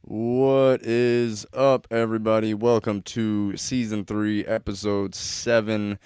What is up, everybody? Welcome to season 3, episode 7.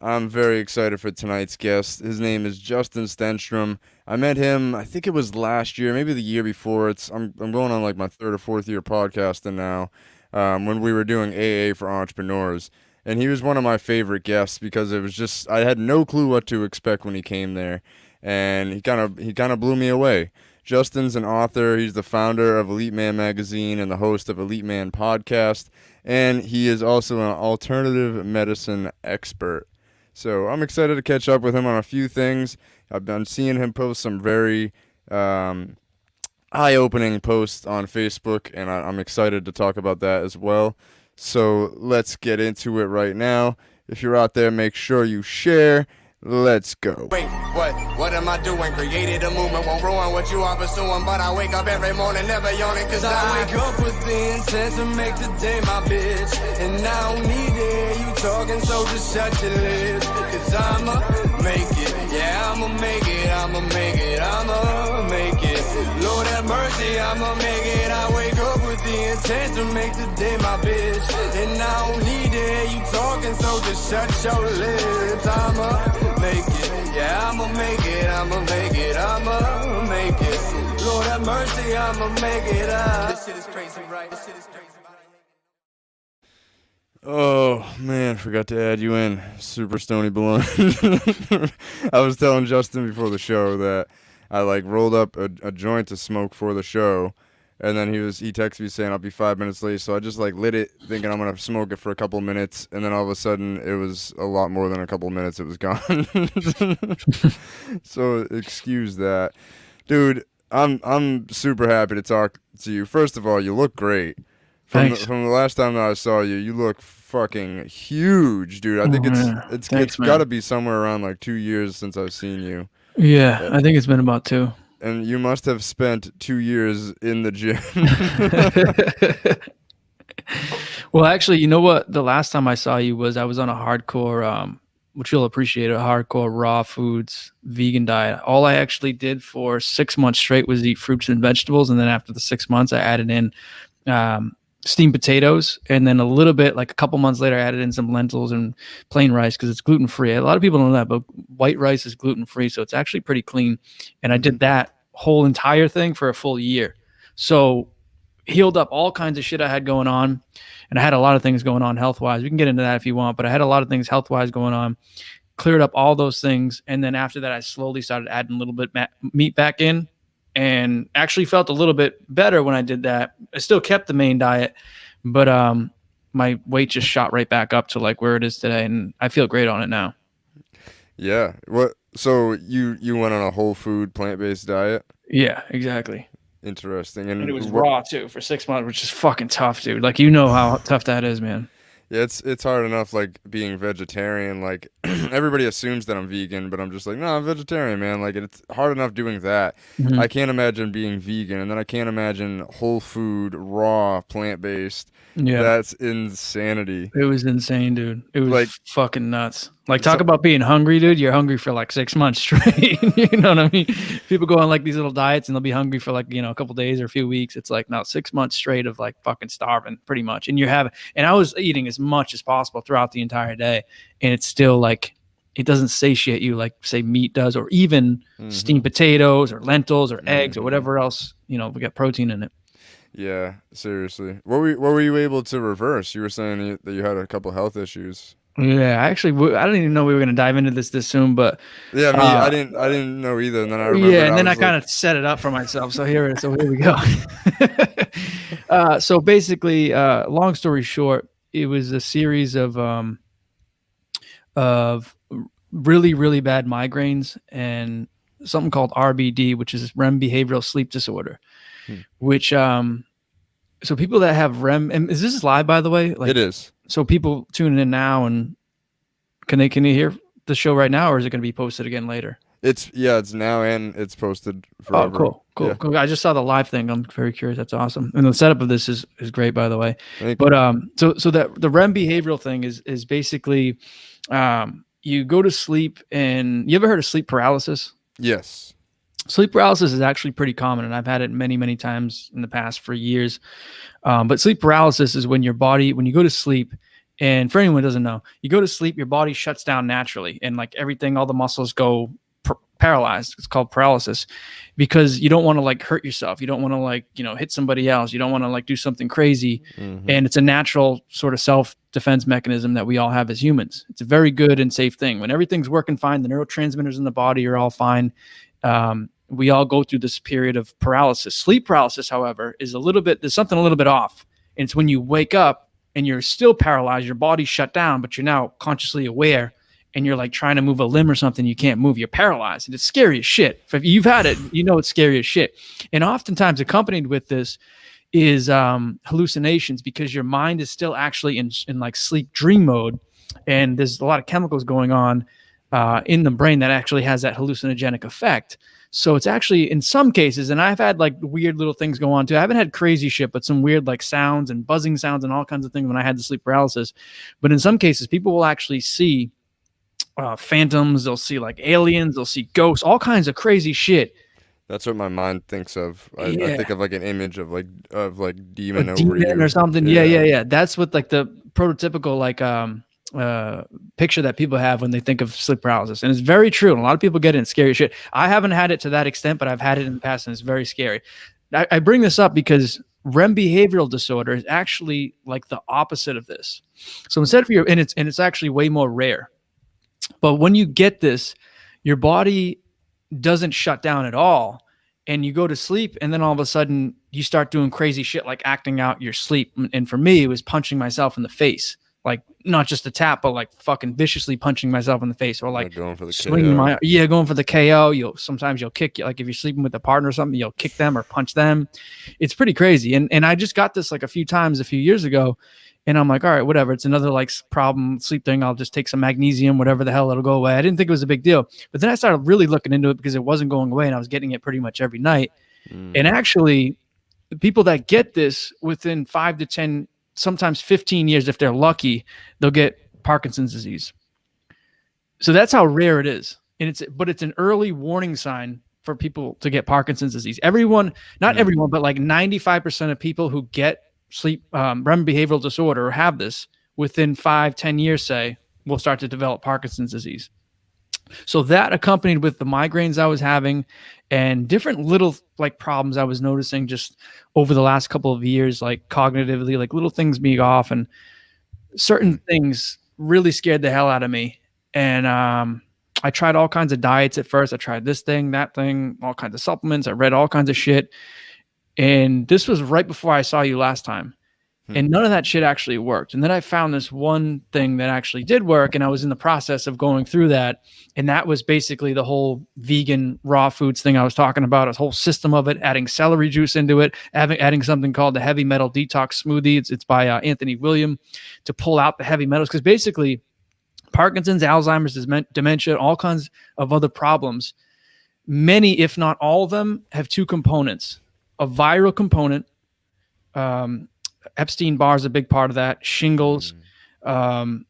I'm very excited for tonight's guest. His name is Justin Stenstrom. I met him, I think it was last year, maybe the year before. I'm going on like my third or fourth year podcasting now. When we were doing AA for entrepreneurs, and he was one of my favorite guests because it was just I had no clue what to expect when he came there, and he kind of blew me away. Justin's an author. He's the founder of Elite Man magazine and the host of Elite Man podcast, and he is also an alternative medicine expert. So I'm excited to catch up with him on a few things. I've been seeing him post some very eye-opening posts on Facebook, and I'm excited to talk about that as well. So let's get into it right now. If you're out there, make sure you share. Let's go. Wait, what? What am I doing? Created a movement, won't ruin what you are pursuing. But I wake up every morning, never yawning, cause I wake up with the intent to make today my bitch. And I don't need it, you talking, so just shut your lips. Cause I'ma make it, yeah, I'ma make it, I'ma make it, I'ma make it. Lord have mercy, I'ma make it. I wake up with the intent to make today my bitch. And I don't need it, you talking, so just shut your lips. I'ma make it, yeah, I'ma make it, I'ma make it, I'ma make it. Lord have mercy, I'ma make it. This shit is crazy, right? This shit is crazy. Oh man, forgot to add you in. Super stony balloon. I was telling Justin before the show that I like rolled up a joint to smoke for the show, and then he texted me saying I'll be 5 minutes late. So I just like lit it, thinking I'm gonna smoke it for a couple minutes, and then all of a sudden it was a lot more than a couple minutes. It was gone. So excuse that, dude. I'm super happy to talk to you. First of all, you look great. Thanks. From the last time that I saw you, you look fucking huge, dude. I Oh, think man. it's Thanks, got to man. be somewhere around like 2 years since I've seen you. Yeah, Uh, I think it's been about 2. And you must have spent 2 years in the gym. Well, actually, you know what? The last time I saw you was I was on a hardcore, which you'll appreciate, a hardcore raw foods vegan diet. All I actually did for 6 months straight was eat fruits and vegetables, and then after the 6 months, I added in steamed potatoes, and then a little bit, like a couple months later, I added in some lentils and plain rice because it's gluten free. A lot of people don't know that, but white rice is gluten free, so it's actually pretty clean. And I did that whole entire thing for a full year. So healed up all kinds of shit I had going on, and I had a lot of things going on health wise. We can get into that if you want, but I had a lot of things health wise going on. Cleared up all those things, and then after that, I slowly started adding a little bit meat back in, and actually felt a little bit better when I did that. I still kept the main diet, but my weight just shot right back up to like where it is today, and I feel great on it now. Yeah. What? So you went on a whole food plant-based diet? Yeah, exactly. Interesting. And it was what? raw too for 6 months, which is fucking tough, dude. Like, you know how tough that is, man. Yeah, it's hard enough like being vegetarian. Like everybody assumes that I'm vegan, but I'm just like, no, I'm vegetarian, man. Like it's hard enough doing that. Mhm. I can't imagine being vegan, and then I can't imagine whole food, raw, plant-based. Yeah. That's insanity. It was insane, dude. It was Like fucking nuts. Like, talk so, about being hungry, dude. You're hungry for like 6 months straight. You know what I mean? People go on like these little diets and they'll be hungry for like, a couple days or a few weeks. It's like, no, 6 months straight of like fucking starving pretty much. And and I was eating as much as possible throughout the entire day. And it's still like, it doesn't satiate you like say meat does, or even steamed potatoes or lentils or eggs or whatever else, we got protein in it. yeah, seriously. What were you able to reverse? You were saying that you had a couple health issues. Yeah, actually, I didn't even know we were going to dive into this soon, but Yeah, me. I didn't know either. And then I remembered. yeah, and then I was kind like, of set it up for myself. So here we go. So basically, long story short, it was a series of really, really bad migraines and something called RBD, which is REM behavioral sleep disorder, which so people that have REM, and is this live, by the way? Like, it is. so people tuning in now, and can they hear the show right now, or is it going to be posted again later? It's now and it's posted Oh, forever. cool. Yeah. Cool. I just saw the live thing. I'm very curious. That's awesome. And the setup of this is great, by the way. Thank But so that the REM behavioral thing is basically you go to sleep, and you ever heard of sleep paralysis? Yes. Sleep paralysis is actually pretty common, and I've had it many, many times in the past for years. But sleep paralysis is when your body, when you go to sleep, and for anyone who doesn't know, you go to sleep, your body shuts down naturally, and like everything, all the muscles go paralyzed. It's called paralysis because you don't want to like hurt yourself. You don't want to like, hit somebody else. You don't want to like do something crazy. And it's a natural sort of self-defense mechanism that we all have as humans. It's a very good and safe thing. When everything's working fine, the neurotransmitters in the body are all fine. We all go through this period of paralysis. Sleep paralysis, however, is there's something a little bit off. And it's when you wake up and you're still paralyzed, your body's shut down, but you're now consciously aware and you're like trying to move a limb or something, you can't move, you're paralyzed. And it's scary as shit. If you've had it, it's scary as shit. And oftentimes accompanied with this is hallucinations, because your mind is still actually in like sleep dream mode. And there's a lot of chemicals going on in the brain that actually has that hallucinogenic effect. So it's actually, in some cases, and I've had like weird little things go on too. I haven't had crazy shit, but some weird like sounds and buzzing sounds and all kinds of things when I had the sleep paralysis. But in some cases, people will actually see phantoms, they'll see like aliens, they'll see ghosts, all kinds of crazy shit. That's what my mind thinks of. I think of like an image of like demon over demon you or something. Yeah. That's what like the prototypical like picture that people have when they think of sleep paralysis. And it's very true. And a lot of people get it in scary shit. I haven't had it to that extent, but I've had it in the past and it's very scary. I bring this up because REM behavioral disorder is actually like the opposite of this. So instead of and it's actually way more rare. But when you get this, your body doesn't shut down at all. And you go to sleep, and then all of a sudden you start doing crazy shit like acting out your sleep. And for me, it was punching myself in the face. Like not just a tap, but like fucking viciously punching myself in the face, or like going for the swinging KO. Going for the KO. Sometimes you'll kick, like if you're sleeping with a partner or something, you'll kick them or punch them. It's pretty crazy. And I just got this like a few times a few years ago. And I'm like, all right, whatever. It's another like problem sleep thing. I'll just take some magnesium, whatever the hell, it'll go away. I didn't think it was a big deal. But then I started really looking into it because it wasn't going away and I was getting it pretty much every night. And actually, the people that get this within 5 to 10, sometimes 15 years, if they're lucky, they'll get Parkinson's disease. So that's how rare it is. And it's an early warning sign for people to get Parkinson's disease. Everyone, not everyone, but like 95% of people who get sleep REM behavioral disorder or have this within 5-10 years, say, will start to develop Parkinson's disease. So that, accompanied with the migraines I was having and different little like problems I was noticing just over the last couple of years, like cognitively, like little things being off and certain things really scared the hell out of me. And I tried all kinds of diets at first. I tried this thing, that thing, all kinds of supplements. I read all kinds of shit. And this was right before I saw you last time. And none of that shit actually worked. And then I found this one thing that actually did work. And I was in the process of going through that. And that was basically the whole vegan raw foods thing I was talking about, a whole system of it, adding celery juice into it, adding something called the heavy metal detox smoothie. It's by Anthony William, to pull out the heavy metals. Because basically Parkinson's, Alzheimer's, dementia, all kinds of other problems, many, if not all of them, have two components. A viral component, Epstein-Barr is a big part of that. Shingles, I'm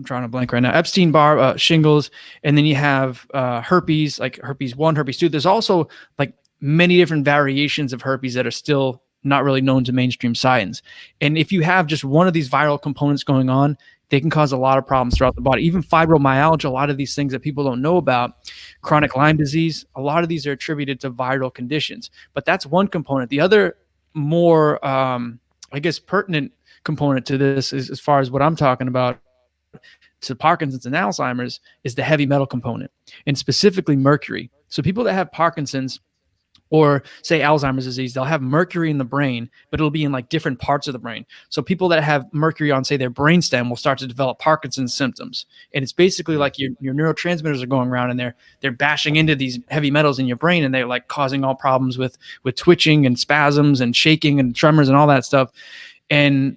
drawing a blank right now. Epstein-Barr, shingles, and then you have herpes, like herpes 1, herpes 2. There's also like many different variations of herpes that are still not really known to mainstream science. And if you have just one of these viral components going on, they can cause a lot of problems throughout the body. Even fibromyalgia, a lot of these things that people don't know about, chronic Lyme disease, a lot of these are attributed to viral conditions. But that's one component. The other more, I guess, pertinent component to this is, as far as what I'm talking about, to Parkinson's and Alzheimer's, is the heavy metal component, and specifically mercury. So people that have Parkinson's, or say Alzheimer's disease, they'll have mercury in the brain, but it'll be in like different parts of the brain. So people that have mercury on, say, their brainstem will start to develop Parkinson's symptoms. And it's basically like your neurotransmitters are going around and they're bashing into these heavy metals in your brain, and they're like causing all problems with twitching and spasms and shaking and tremors and all that stuff. And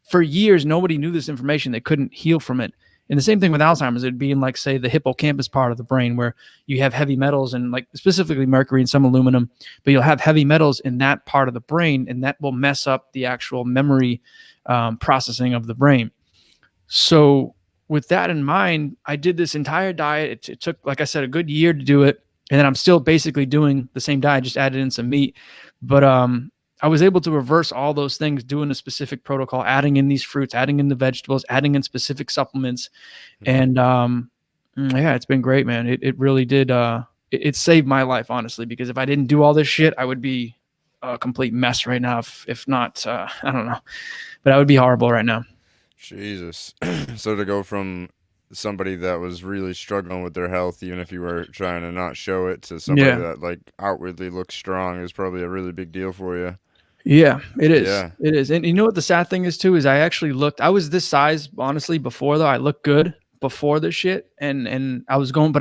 for years, nobody knew this information. They couldn't heal from it. And the same thing with Alzheimer's, it'd be in like, say, the hippocampus part of the brain, where you have heavy metals and like specifically mercury and some aluminum, but you'll have heavy metals in that part of the brain, and that will mess up the actual memory processing of the brain. So with that in mind, I did this entire diet. It took, like I said, a good year to do it. And then I'm still basically doing the same diet, just added in some meat. But I was able to reverse all those things, doing a specific protocol, adding in these fruits, adding in the vegetables, adding in specific supplements. Mhm. And yeah, it's been great, man. It really did. It saved my life, honestly, because if I didn't do all this shit, I would be a complete mess right now. If not, I don't know, but I would be horrible right now. Jesus. So to go from somebody that was really struggling with their health, even if you were trying to not show it, to somebody Yeah. that like outwardly looks strong is probably a really big deal for you. Yeah, it is. Yeah. It is. And you know what the sad thing is too is I actually looked. I was this size honestly before though. I looked good before this shit, and I was going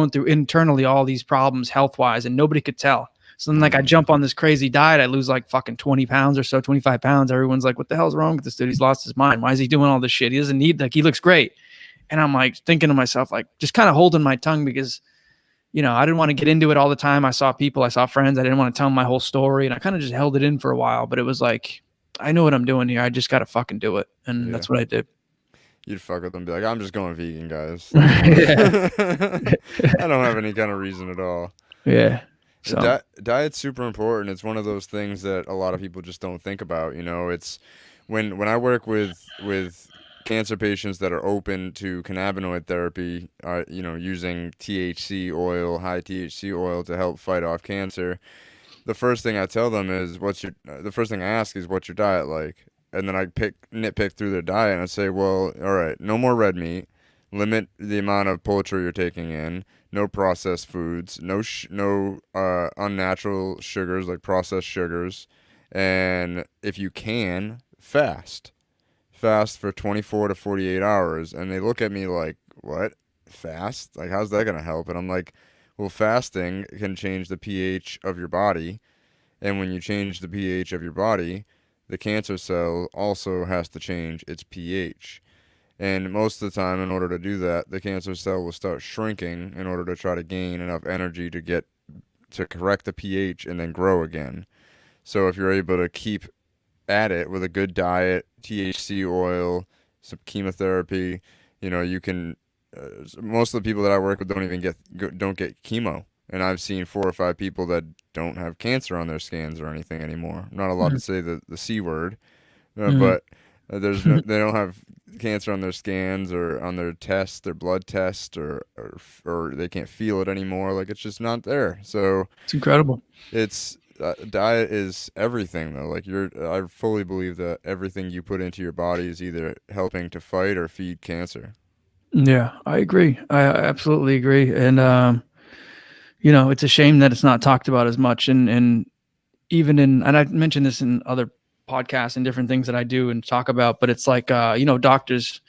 through internally all these problems health wise, and nobody could tell. So then like I Mm. jump on this crazy diet, I lose like fucking 20 pounds or so, 25 pounds. Everyone's like, "What the hell's wrong with this dude? He's lost his mind. Why is he doing all this shit? He doesn't need like he looks great." And I'm like thinking to myself, like just kind of holding my tongue because I didn't want to get into it all the time. I saw people, I saw friends. I didn't want to tell them my whole story. And I kind of just held it in for a while. But it was like, I know what I'm doing here. I just got to fucking do it. And Yeah. that's what I did. You'd fuck with them and be like, I'm just going vegan, guys. Like, Yeah. I don't have any kind of reason at all. Yeah. So, Diet's super important. It's one of those things that a lot of people just don't think about. It's when I work with cancer patients that are open to cannabinoid therapy, using THC oil, high THC oil to help fight off cancer. The first thing I tell them is, the first thing I ask is, what's your diet like? And then I nitpick through their diet and I say, well, all right, no more red meat, limit the amount of poultry you're taking in, no processed foods, no unnatural sugars like processed sugars, and if you can, fast for 24 to 48 hours. And they look at me like, what? Fast? Like, how's that going to help? And I'm like, well, fasting can change the pH of your body. And when you change the pH of your body, the cancer cell also has to change its pH. And most of the time, in order to do that, the cancer cell will start shrinking in order to try to gain enough energy to correct the pH and then grow again. So if you're able to keep at it with a good diet, THC oil, some chemotherapy, you can. Most of the people that I work with don't get chemo, and I've seen 4 or 5 people that don't have cancer on their scans or anything anymore. I'm not allowed to say the c word, mm-hmm. but they don't have cancer on their scans or on their tests, their blood test, or they can't feel it anymore. Like, it's just not there. So It's incredible. it's diet is everything though. Like, I fully believe that everything you put into your body is either helping to fight or feed cancer. Yeah, I agree. I absolutely agree. And, it's a shame that it's not talked about as much. And and I mentioned this in other podcasts and different things that I do and talk about, but it's like, doctors,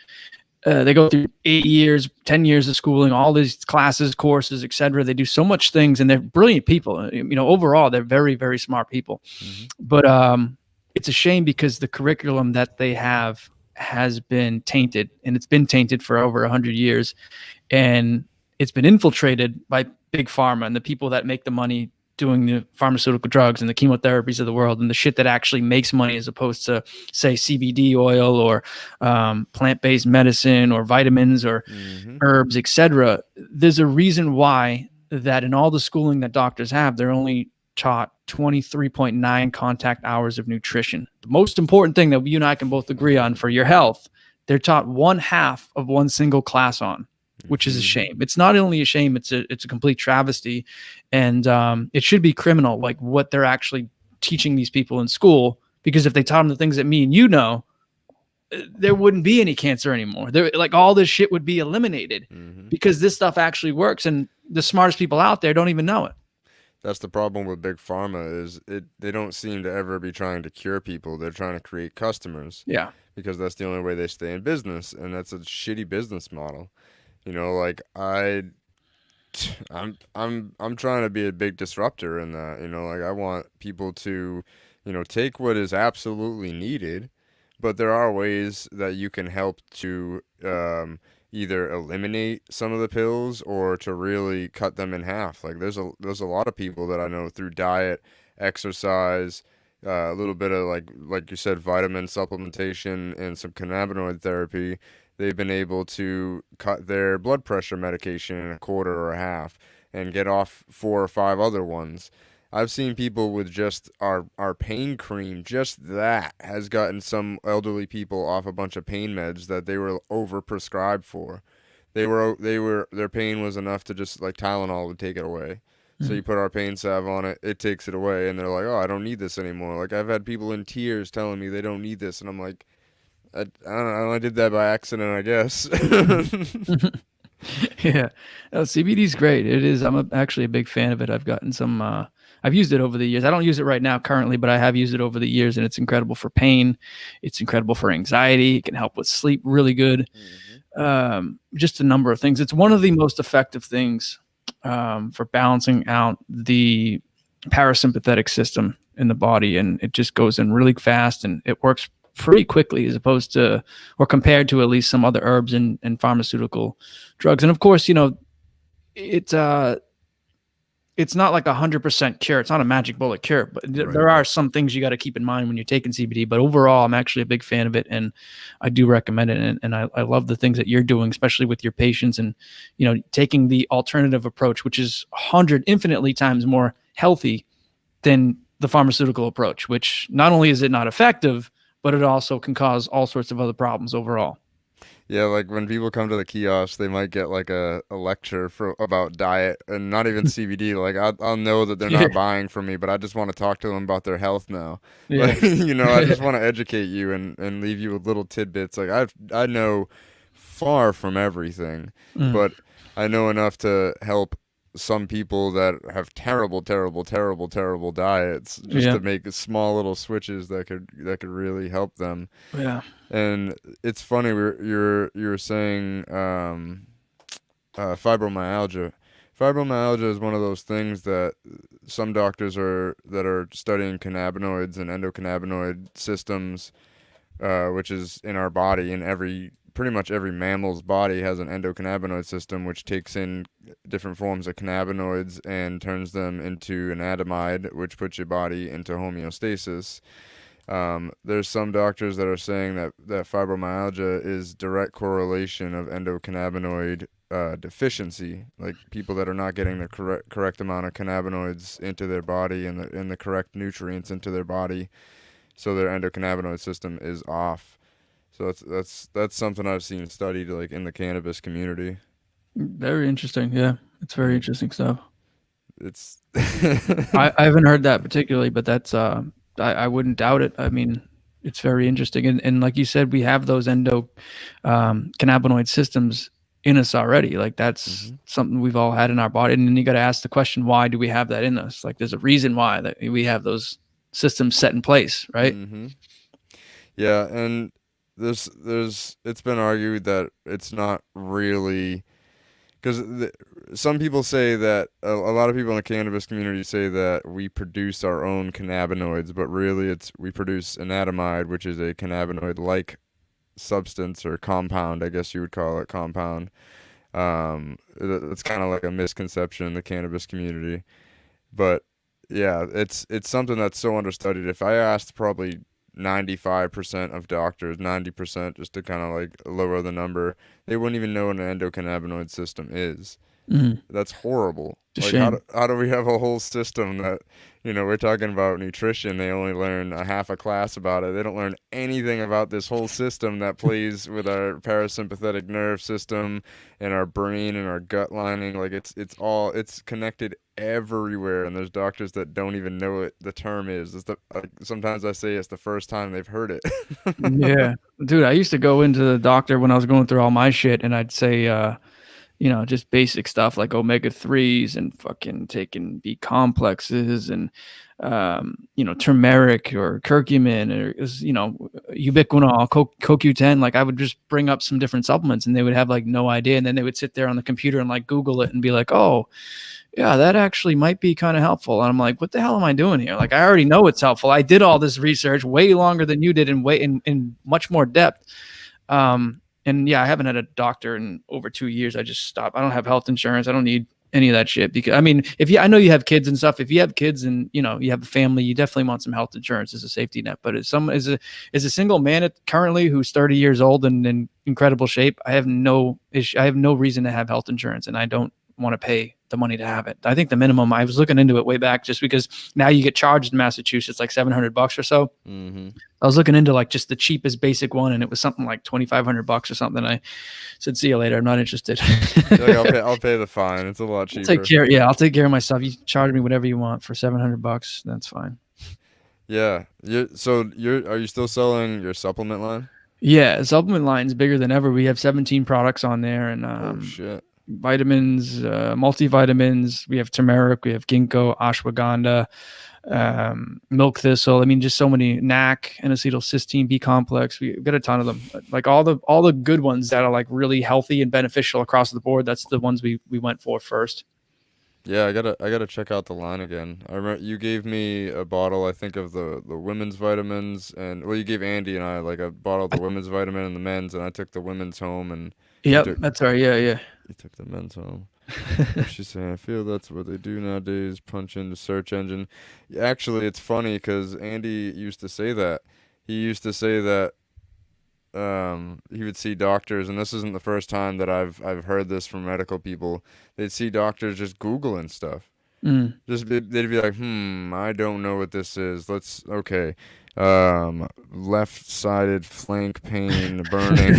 they go through 8 years, 10 years of schooling, all these classes, courses, etc. They do so much things and they're brilliant people. Overall, they're very, very smart people. Hmm. But it's a shame because the curriculum that they have has been tainted, and it's been tainted for over 100 years. And it's been infiltrated by big pharma and the people that make the money doing the pharmaceutical drugs and the chemotherapies of the world and the shit that actually makes money, as opposed to, say, CBD oil or plant-based medicine or vitamins or Hmm. herbs, etc. There's a reason why that in all the schooling that doctors have, they're only taught 23.9 contact hours of nutrition. The most important thing that you and I can both agree on for your health, they're taught one half of one single class on, which is a Hmm. shame. It's not only a shame, it's a complete travesty. And it should be criminal, like what they're actually teaching these people in school, because if they taught them the things that me and there wouldn't be any cancer anymore. There, like, all this shit would be eliminated Hmm. because this stuff actually works, and the smartest people out there don't even know it. That's the problem with big pharma is they don't seem to ever be trying to cure people. They're trying to create customers Yeah. because that's the only way they stay in business, and that's a shitty business model. Like, I'm trying to be a big disruptor in that. Like, I want people to, take what is absolutely needed, but there are ways that you can help to either eliminate some of the pills or to really cut them in half. Like, there's a lot of people that I know through diet, exercise, a little bit of, like you said, vitamin supplementation and some cannabinoid therapy. They've been able to cut their blood pressure medication in a quarter or a half. and get off 4 or 5 other ones. I've seen people with just our pain cream, just that has gotten some elderly people off a bunch of pain meds that they were overprescribed for. Their pain was enough to just like Tylenol would take it away. So you put our pain salve on it, it takes it away, and they're like, "Oh, I don't need this anymore." Like I've had people in tears telling me they don't need this, and I'm like, I don't know, I did that by accident, I guess. Yeah, CBD is great. It is. Actually a big fan of it. I've gotten some. I've used it over the years. I don't use it right now currently, but I have used it over the years, and it's incredible for pain. It's incredible for anxiety. It can help with sleep really good. Just a number of things. It's one of the most effective things for balancing out the parasympathetic system in the body, and it just goes in really fast, and it works pretty quickly as opposed to, or compared to at least some other herbs and pharmaceutical drugs. And of course, it's not like 100% cure. It's not a magic bullet cure, but there are some things you got to keep in mind when you're taking CBD. But overall, I'm actually a big fan of it, and I do recommend it. And I love the things that you're doing, especially with your patients, and taking the alternative approach, which is infinitely times more healthy than the pharmaceutical approach. Which not only is it not effective, but it also can cause all sorts of other problems overall. Yeah, like when people come to the kiosk, they might get like a lecture about diet and not even CBD. Like I'll know that they're not buying from me, but I just want to talk to them about their health now. Yeah. Like, I just want to educate you and leave you with little tidbits. Like I know far from everything, but I know enough to help some people that have terrible, terrible, terrible, terrible diets, just to make small little switches that could really help them. Yeah. And it's funny, you were saying fibromyalgia. Fibromyalgia is one of those things that some doctors that are studying cannabinoids and endocannabinoid systems, which is in our body, in pretty much every mammal's body has an endocannabinoid system, which takes in different forms of cannabinoids and turns them into anandamide, which puts your body into homeostasis. There's some doctors that are saying that fibromyalgia is direct correlation of endocannabinoid deficiency, like people that are not getting the correct amount of cannabinoids into their body and the correct nutrients into their body, so their endocannabinoid system is off. So that's something I've seen studied like in the cannabis community. Very interesting. Yeah, it's very interesting stuff. It's I haven't heard that particularly, but that's I wouldn't doubt it. I mean, it's very interesting, and like you said, we have those cannabinoid systems in us already. Like that's something we've all had in our body, and then you got to ask the question, why do we have that in us? Like there's a reason why that we have those systems set in place, right? Yeah, and it's been argued that it's not really, because some people say that a lot of people in the cannabis community say that we produce our own cannabinoids, but really we produce anandamide, which is a cannabinoid-like substance or compound, I guess you would call it compound. It's kind of like a misconception in the cannabis community, but yeah, it's something that's so understudied. If I asked probably 95% of doctors, 90%, just to kind of like lower the number, they wouldn't even know what an endocannabinoid system is. That's horrible. Like how do we have a whole system that, we're talking about nutrition, they only learn a half a class about it. They don't learn anything about this whole system that plays with our parasympathetic nerve system and our brain and our gut lining. Like it's connected everywhere, and there's doctors that don't even know what the term is. Sometimes I say it's the first time they've heard it. Yeah, dude, I used to go into the doctor when I was going through all my shit, and I'd say just basic stuff like omega-3s and fucking taking B complexes and turmeric or curcumin or ubiquinol, CoQ10. Like I would just bring up some different supplements, and they would have like no idea, and then they would sit there on the computer and like Google it and be like, oh yeah, that actually might be kind of helpful. And I'm like, what the hell am I doing here? Like, I already know it's helpful. I did all this research way longer than you did and way in much more depth. And yeah, I haven't had a doctor in over 2 years. I just stopped. I don't have health insurance. I don't need any of that shit, because I mean, I know you have kids and stuff. If you have kids and you have a family, you definitely want some health insurance as a safety net. But as a single man currently who's 30 years old and in incredible shape, I have no issue. I have no reason to have health insurance, and I don't want to pay the money to have it. I think the minimum, I was looking into it way back just because now you get charged in Massachusetts like $700 or so. Mm-hmm. I was looking into like just the cheapest basic one, and it was something like $2,500 or something. I said, "See you later. I'm not interested." Like, I'll pay the fine. It's a lot cheaper. I'll take care of myself. You charge me whatever you want for $700. That's fine. Yeah. Are you still selling your supplement line? Yeah, the supplement line's bigger than ever. We have 17 products on there, and Oh shit. vitamins, multivitamins. We have turmeric, we have ginkgo, ashwagandha, milk thistle. I mean, just so many. NAC, N-acetylcysteine, B complex. We've got a ton of them. Like all the good ones that are like really healthy and beneficial across the board. That's the ones we went for first. Yeah, I gotta check out the line again. I remember you gave me a bottle, I think, of the women's vitamins, and well, you gave Andy and I like a bottle of the women's vitamin and the men's, and I took the women's home, and Yep, that's right. Yeah. you took the men's home. She's saying, I feel that's what they do nowadays, punch into search engine. Actually, it's funny because Andy used to say that. He used to say that he would see doctors, and this isn't the first time that I've heard this from medical people. They'd see doctors just Googling stuff. They'd be like, I don't know what this is. Okay. Left-sided flank pain, burning.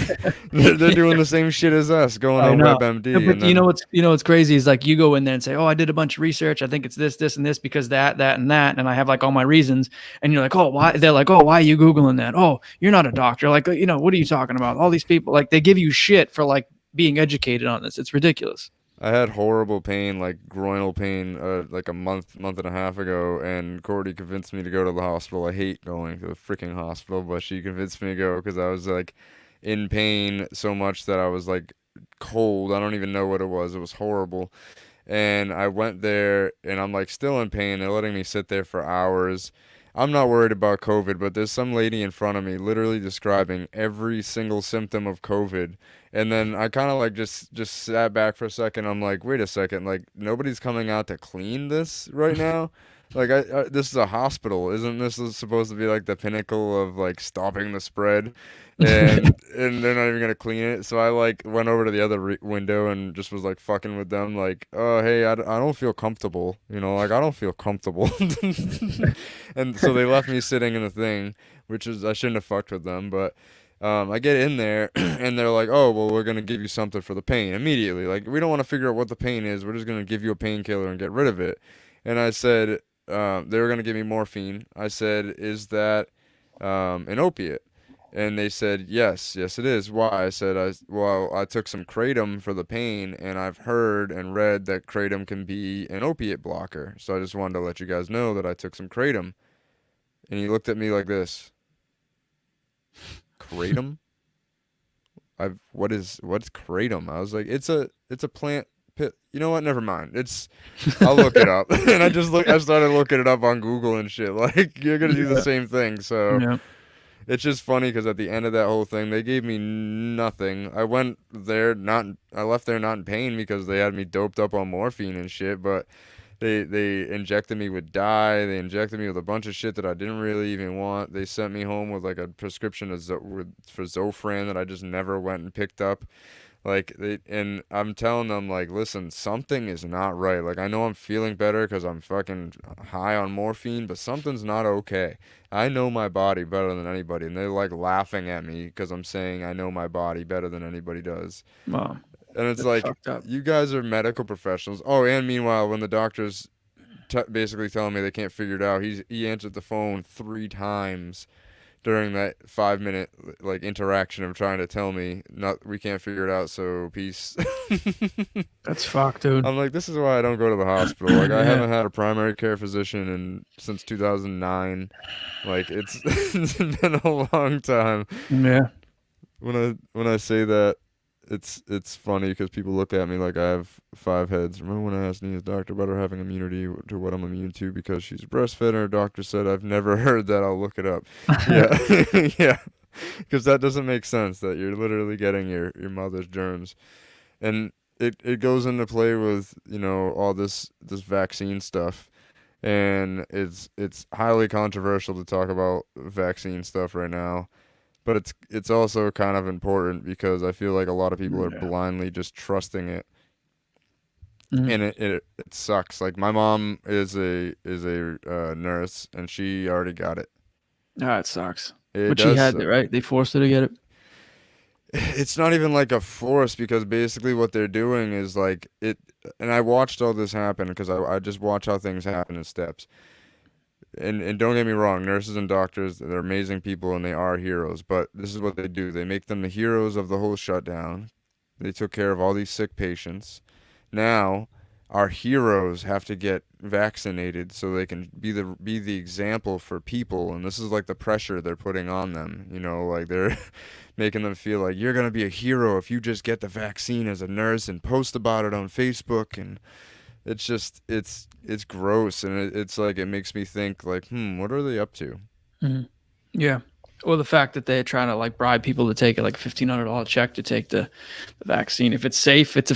They're doing the same shit as us, going on WebMD. Yeah, but you know what's crazy is like you go in there and say, oh, I did a bunch of research. I think it's this, and this because that, and that, and I have like all my reasons. And you're like, oh, why? They're like, oh, why are you Googling that? Oh, you're not a doctor. Like, what are you talking about? All these people, like, they give you shit for like being educated on this. It's ridiculous. I had horrible pain, like groinal pain, like a month and a half ago, and Cordy convinced me to go to the hospital. I hate going to the freaking hospital, but she convinced me to go because I was like in pain so much that I was like cold. I don't even know what it was. It was horrible. And I went there, and I'm like still in pain. They're letting me sit there for hours. I'm not worried about COVID, but there's some lady in front of me literally describing every single symptom of COVID. And then I kind of like just sat back for a second. I'm like, wait a second, like nobody's coming out to clean this right now. Like this is a hospital, isn't this supposed to be like the pinnacle of like stopping the spread? And and they're not even gonna clean it. So I like went over to the other window and just was like fucking with them, like, oh hey, I don't feel comfortable, like I don't feel comfortable. And so they left me sitting in the thing, which is I shouldn't have fucked with them, but. I get in there and they're like, oh, well, we're going to give you something for the pain immediately. Like, we don't want to figure out what the pain is. We're just going to give you a painkiller and get rid of it. And I said, they were going to give me morphine. I said, is that an opiate? And they said, yes, it is. Why? I said, I took some kratom for the pain, and I've heard and read that kratom can be an opiate blocker. So I just wanted to let you guys know that I took some kratom. And he looked at me like this. Kratom? What's kratom? I was like, it's a plant pit. You know what? Never mind. I'll look it up. And I started looking it up on Google and shit. Like, you're gonna do the same thing. So Yeah. It's just funny because at the end of that whole thing, they gave me nothing. I left there not in pain because they had me doped up on morphine and shit, but they injected me with dye. They injected me with a bunch of shit that I didn't really even want. They sent me home with like a prescription for Zofran that I just never went and picked up. And I'm telling them like, listen, something is not right. Like I know I'm feeling better because I'm fucking high on morphine, but something's not okay. I know my body better than anybody, and they're like laughing at me because I'm saying I know my body better than anybody does. Wow. And it's like, you guys are medical professionals. Oh, and meanwhile, when the doctor's basically telling me they can't figure it out, he answered the phone 3 times during that 5-minute like interaction of trying to tell me we can't figure it out, so peace. That's fucked, dude. I'm like, this is why I don't go to the hospital. Like I haven't had a primary care physician since 2009. Like it's been a long time. Yeah. When I say that, it's funny because people look at me like I have 5 heads. Remember when I asked Nina's doctor about her having immunity to what I'm immune to because she's breastfed, and her doctor said, I've never heard that. I'll look it up. Yeah, yeah, because that doesn't make sense that you're literally getting your mother's germs, and it goes into play with all this vaccine stuff, and it's highly controversial to talk about vaccine stuff right now. But it's also kind of important because I feel like a lot of people are blindly just trusting it. Mhm. and it sucks. Like my mom is a nurse, and she already got it. Ah, it sucks. It But she does had it, suck. right? They forced her to get it. It's not even like a force because basically what they're doing is like it. And I watched all this happen because I just watch how things happen in steps. And don't get me wrong, nurses and doctors, they're amazing people and they are heroes. But this is what they do: they make them the heroes of the whole shutdown. They took care of all these sick patients. Now, our heroes have to get vaccinated so they can be the example for people, and this is like the pressure they're putting on them. Like they're making them feel like you're gonna be a hero if you just get the vaccine as a nurse and post about it on Facebook, and it's just it's gross, and it's like it makes me think like, what are they up to? Mhm. Yeah. Or the fact that they're trying to like bribe people to take it, like $1,500 check to take the vaccine. If it's safe, if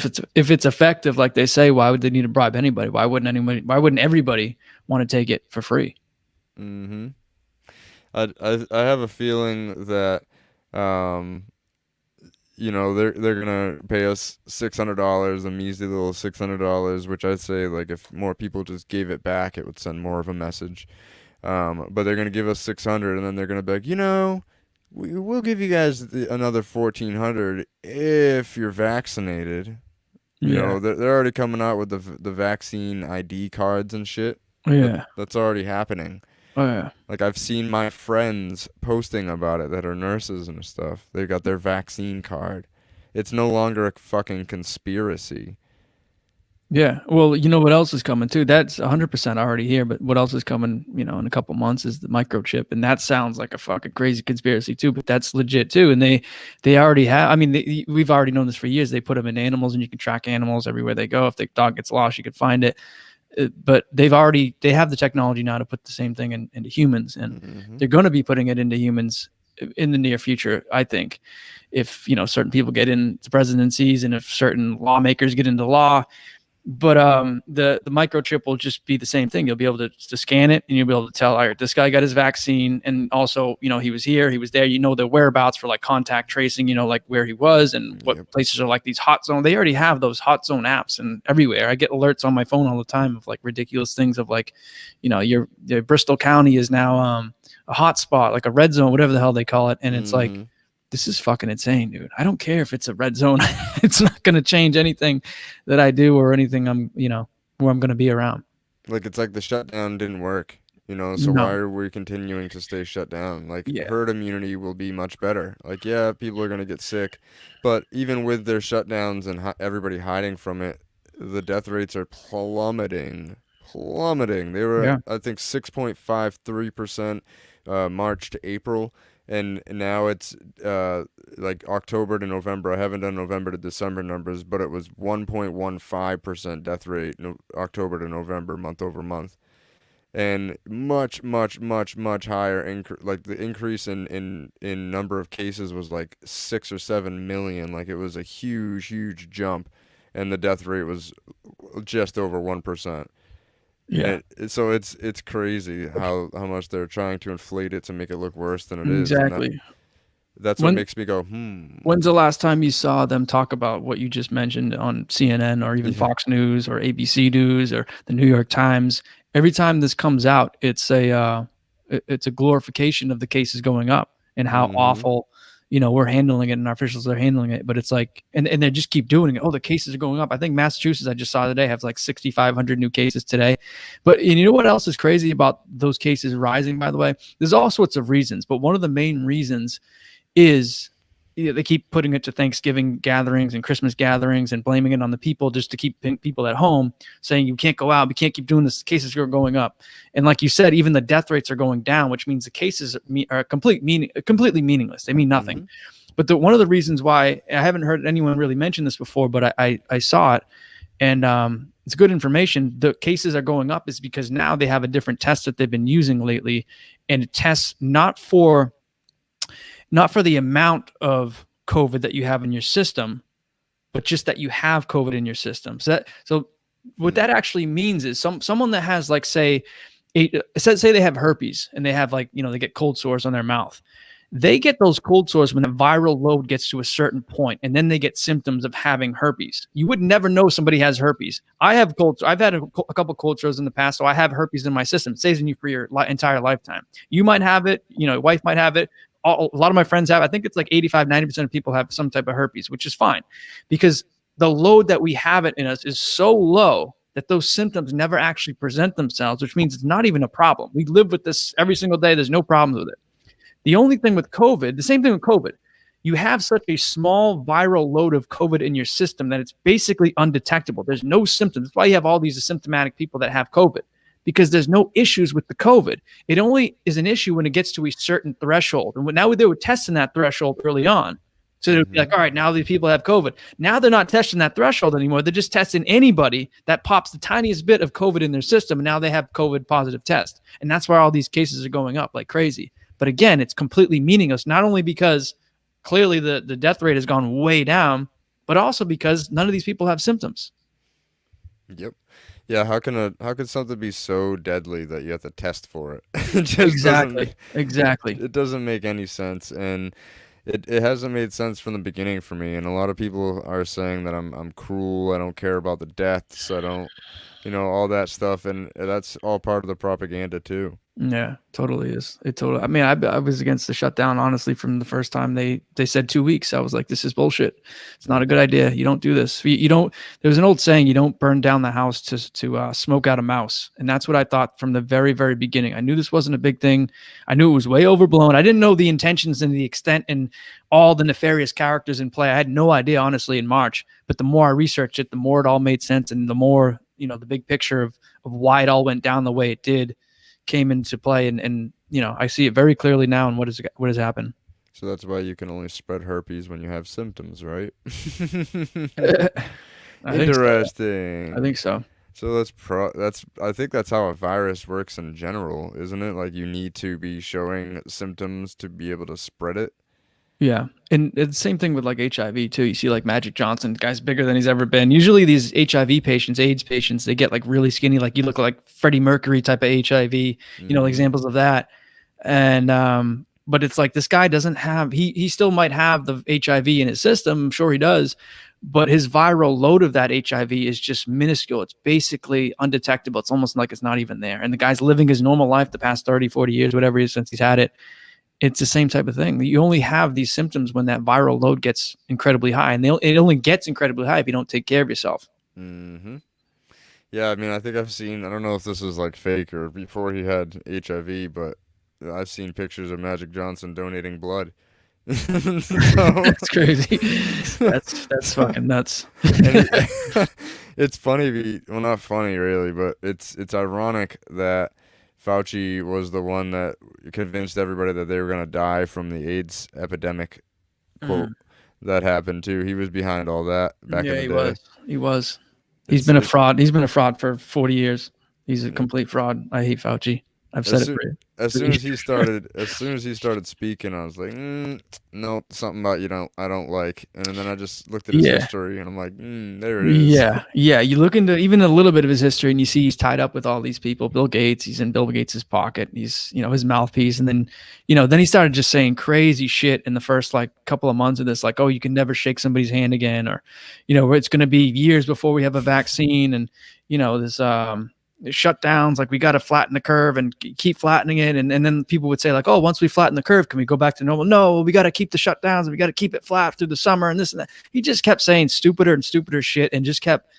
it's effective, like they say, why would they need to bribe anybody? Why wouldn't anybody? Why wouldn't everybody want to take it for free? Mm-hmm. I have a feeling that um they're gonna pay us $600, a measly little $600, which I'd say like if more people just gave it back, it would send more of a message. But they're gonna give us 600, and then they're gonna be like, we'll give you guys another 1,400 if you're vaccinated. Yeah. They're already coming out with the vaccine ID cards and shit. Yeah. That's already happening. Oh yeah. Like I've seen my friends posting about it that are nurses and stuff. They've got their vaccine card. It's no longer a fucking conspiracy. Yeah. Well, you know what else is coming too? That's 100% already here. But what else is coming? In a couple months is the microchip, and that sounds like a fucking crazy conspiracy too. But that's legit too. And they already have. I mean, we've already known this for years. They put them in animals, and you can track animals everywhere they go. If the dog gets lost, you can find it. But they have the technology now to put the same thing into humans, and Hmm. they're going to be putting it into humans in the near future. I think if certain people get into presidencies, and if certain lawmakers get into law. But the microchip will just be the same thing. You'll be able to scan it, and you'll be able to tell, all right, this guy got his vaccine, and also he was here, he was there. The whereabouts for like contact tracing. Like where he was and what Yep. places are like these hot zone. They already have those hot zone apps and everywhere. I get alerts on my phone all the time of like ridiculous things of like, your Bristol County is now a hot spot, like a red zone, whatever the hell they call it, and it's like Hmm. this is fucking insane, dude. I don't care if it's a red zone. It's not going to change anything that I do or anything where I'm going to be around. Like it's like the shutdown didn't work. So why No. are we continuing to stay shut down? Like Yeah. herd immunity will be much better. Like yeah, people are gonna get sick, but even with their shutdowns and everybody hiding from it, the death rates are plummeting. Plummeting. They were at, Yeah. I think 6.53% March to April, and now it's like October to November. I haven't done November to December numbers, but it was 1.15% death rate October to November, month over month, and much much much much higher like the increase in number of cases was like 6 or 7 million. Like it was a huge jump, and the death rate was just over 1%. Yeah. And so it's crazy how much they're trying to inflate it to make it look worse than it is, and Exactly. that's what When makes me go when's the last time you saw them talk about what you just mentioned on CNN or even yeah. Fox News or ABC News or the New York Times? Every time this comes out, it's a glorification of the cases going up and how Mhm. awful we're handling it and our officials are handling it. But it's like, and they just keep doing it. Oh, the cases are going up. I think Massachusetts, I just saw today, has like 6,500 new cases today. But and you know what else is crazy about those cases rising? By the way, there's all sorts of reasons, but one of the main reasons is they keep putting it to Thanksgiving gatherings and Christmas gatherings and blaming it on the people just to keep people at home, saying you can't go out, we can't keep doing this. Cases are going up, and like you said, even the death rates are going down, which means the cases are completely meaningless. They mean nothing. Mhm. But one of the reasons why I haven't heard anyone really mention this before, but I saw it, and it's good information. The cases are going up is because now they have a different test that they've been using lately, and it tests not for the amount of COVID that you have in your system, but just that you have COVID in your system. So what Mm. that actually means is someone that has like say they have herpes and they have like they get cold sores on their mouth. They get those cold sores when the viral load gets to a certain point, and then they get symptoms of having herpes. You would never know somebody has herpes. I've had a couple cold sores in the past, so I have herpes in my system. It stays in you for your entire lifetime. You might have it, your wife might have it. A lot of my friends have. I think it's like 85-90% of people have some type of herpes, which is fine, because the load that we have it in us is so low that those symptoms never actually present themselves, which means it's not even a problem. We live with this every single day. There's no problems with it. The only thing with COVID, the same thing with COVID, you have such a small viral load of COVID in your system that it's basically undetectable. There's no symptoms. That's why you have all these asymptomatic people that have COVID, because there's no issues with the COVID. It only is an issue when it gets to a certain threshold. And now they were testing that threshold early on. So they'd be like, all right, now these people have COVID. Now they're not testing that threshold anymore. They're just testing anybody that pops the tiniest bit of COVID in their system. And now they have COVID positive test. And that's why all these cases are going up like crazy. But again, it's completely meaningless, not only because clearly the death rate has gone way down, but also because none of these people have symptoms. Yep. Yeah, how can something be so deadly that you have to test for it? It just doesn't. Exactly. It doesn't make any sense, and it hasn't made sense from the beginning for me. And a lot of people are saying that I'm cruel. I don't care about the deaths. I don't, all that stuff, and that's all part of the propaganda too. Yeah, totally is. It totally. I mean, I was against the shutdown, honestly, from the first time they said 2 weeks. I was like, this is bullshit. It's not a good idea. You don't do this. You don't. There's an old saying: you don't burn down the house to smoke out a mouse. And that's what I thought from the very, very beginning. I knew this wasn't a big thing. I knew it was way overblown. I didn't know the intentions and the extent and all the nefarious characters in play. I had no idea, honestly, in March. But the more I researched it, the more it all made sense, and the more the big picture of why it all went down the way it did came into play, and I see it very clearly now. And what has happened. So that's why you can only spread herpes when you have symptoms, right? Interesting. I think so. So I think that's how a virus works in general, isn't it? Like you need to be showing symptoms to be able to spread it. Yeah. And it's the same thing with like HIV too. You see like Magic Johnson, the guy's bigger than he's ever been. Usually these HIV patients, AIDS patients, they get like really skinny, like you look like Freddie Mercury type of HIV, examples of that. And but it's like this guy doesn't have, he still might have the HIV in his system. I'm sure he does, but his viral load of that HIV is just minuscule. It's basically undetectable. It's almost like it's not even there. And the guy's living his normal life the past 30, 40 years, whatever it is since he's had it. It's the same type of thing. You only have these symptoms when that viral load gets incredibly high, and it only gets incredibly high if you don't take care of yourself. Mm-hmm. Yeah, I mean, I think I don't know if this is like fake or before he had HIV, but I've seen pictures of Magic Johnson donating blood. That's crazy. That's fucking nuts. It's funny, well, not funny really, but it's ironic that Fauci was the one that convinced everybody that they were going to die from the AIDS epidemic, quote, that happened too. He was behind all that back in the day. He was. He's been a fraud. He's been a fraud for 40 years. He's a complete fraud. I hate Fauci. I've said it for you. As soon as he started speaking, I was like, no, something about I don't like. And then I just looked at his history, and I'm like, there it is. Yeah. You look into even a little bit of his history, and you see he's tied up with all these people. Bill Gates, he's in Bill Gates' pocket. He's his mouthpiece, and then then he started just saying crazy shit in the first like couple of months of this, like, oh, you can never shake somebody's hand again, or it's going to be years before we have a vaccine, and this shutdowns, like we got to flatten the curve and keep flattening it, and then people would say like, oh, once we flatten the curve, can we go back to normal? No, we got to keep the shutdowns and we got to keep it flat through the summer and this and that. He just kept saying stupider and stupider shit and just kept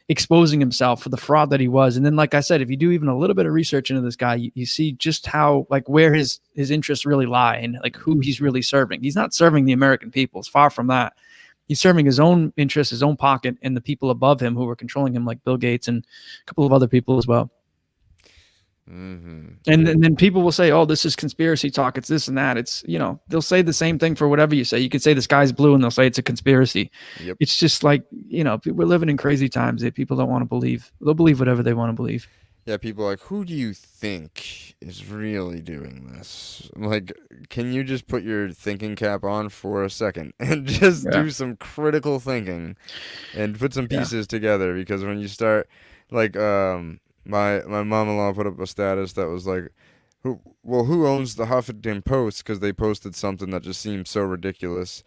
exposing himself for the fraud that he was. And then, like I said, if you do even a little bit of research into this guy, you see just how like where his interests really lie and like who he's really serving. He's not serving the American people. It's far from that. He's serving his own interests, his own pocket, and the people above him who were controlling him, like Bill Gates and a couple of other people as well. Mm-hmm. And then people will say, oh, this is conspiracy talk. It's this and that. It's, they'll say the same thing for whatever you say. You could say the sky's blue and they'll say it's a conspiracy. Yep. It's just like, we're living in crazy times that people don't want to believe. They'll believe whatever they want to believe. Yeah, people are like, who do you think is really doing this? Like, can you just put your thinking cap on for a second and just do some critical thinking and put some pieces together? Because when you start, like, my mom-in-law put up a status that was like, who owns the Huffington Post? Because they posted something that just seemed so ridiculous,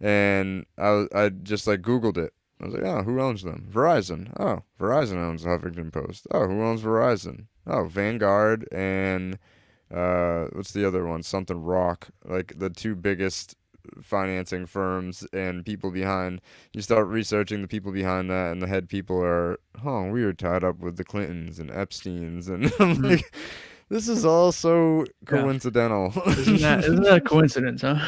and I just like Googled it. I was like, oh, who owns them? Verizon. Oh, Verizon owns the Huffington Post. Oh, who owns Verizon? Oh, Vanguard and what's the other one? Something Rock. Like the two biggest financing firms and people behind. You start researching the people behind that, and the head people are, oh, we were tied up with the Clintons and Epstein's, and I'm Mhm. like, this is all so Yeah. coincidental. Isn't that a coincidence, huh?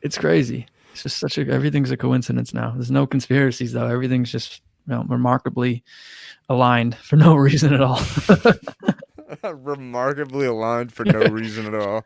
It's crazy. It's just such a everything's a coincidence now. There's no conspiracies though. Everything's just remarkably aligned for no reason at all. Remarkably aligned for no reason at all.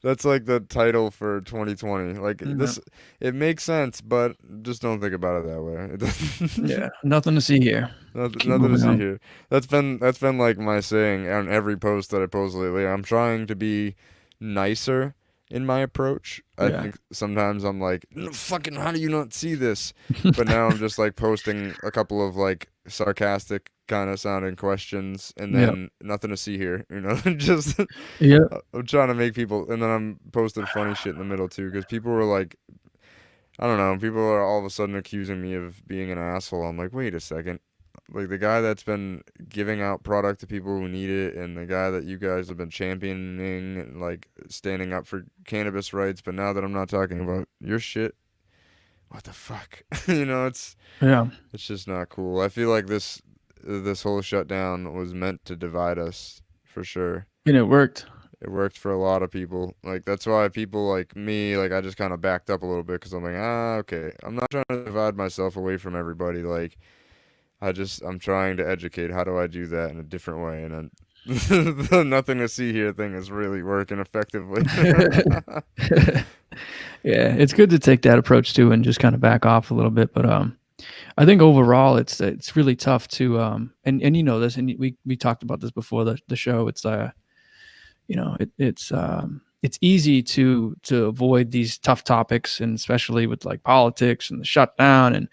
That's like the title for 2020. Like Yeah. this, it makes sense, but just don't think about it that way. It doesn't. Yeah. Nothing to see here. Keep Nothing to moving see on. here. That's been like my saying on every post that I post lately. I'm trying to be nicer in my approach. I Yeah. think sometimes I'm like, "No, fucking, how do you not see this?" But now I'm just like posting a couple of like sarcastic kind of sounding questions, and Yeah. then nothing to see here. Just Yeah. I'm trying to make people, and then I'm posting funny shit in the middle too, because people were like, I don't know, people are all of a sudden accusing me of being an asshole. I'm like, wait a second. Like the guy that's been giving out product to people who need it, and the guy that you guys have been championing and like standing up for cannabis rights, but now that I'm not talking about your shit, what the fuck? Yeah. It's just not cool. I feel like this whole shutdown was meant to divide us for sure. And it worked. It worked for a lot of people. Like that's why people like me, like I just kind of backed up a little bit because I'm like, okay, I'm not trying to divide myself away from everybody. Like I'm trying to educate. How do I do that in a different way? And then the nothing to see here thing is really working effectively. Yeah, it's good to take that approach too and just kind of back off a little bit. But I think overall it's really tough to and you know this, and we talked about this before the show. It's it's easy to avoid these tough topics, and especially with like politics and the shutdown and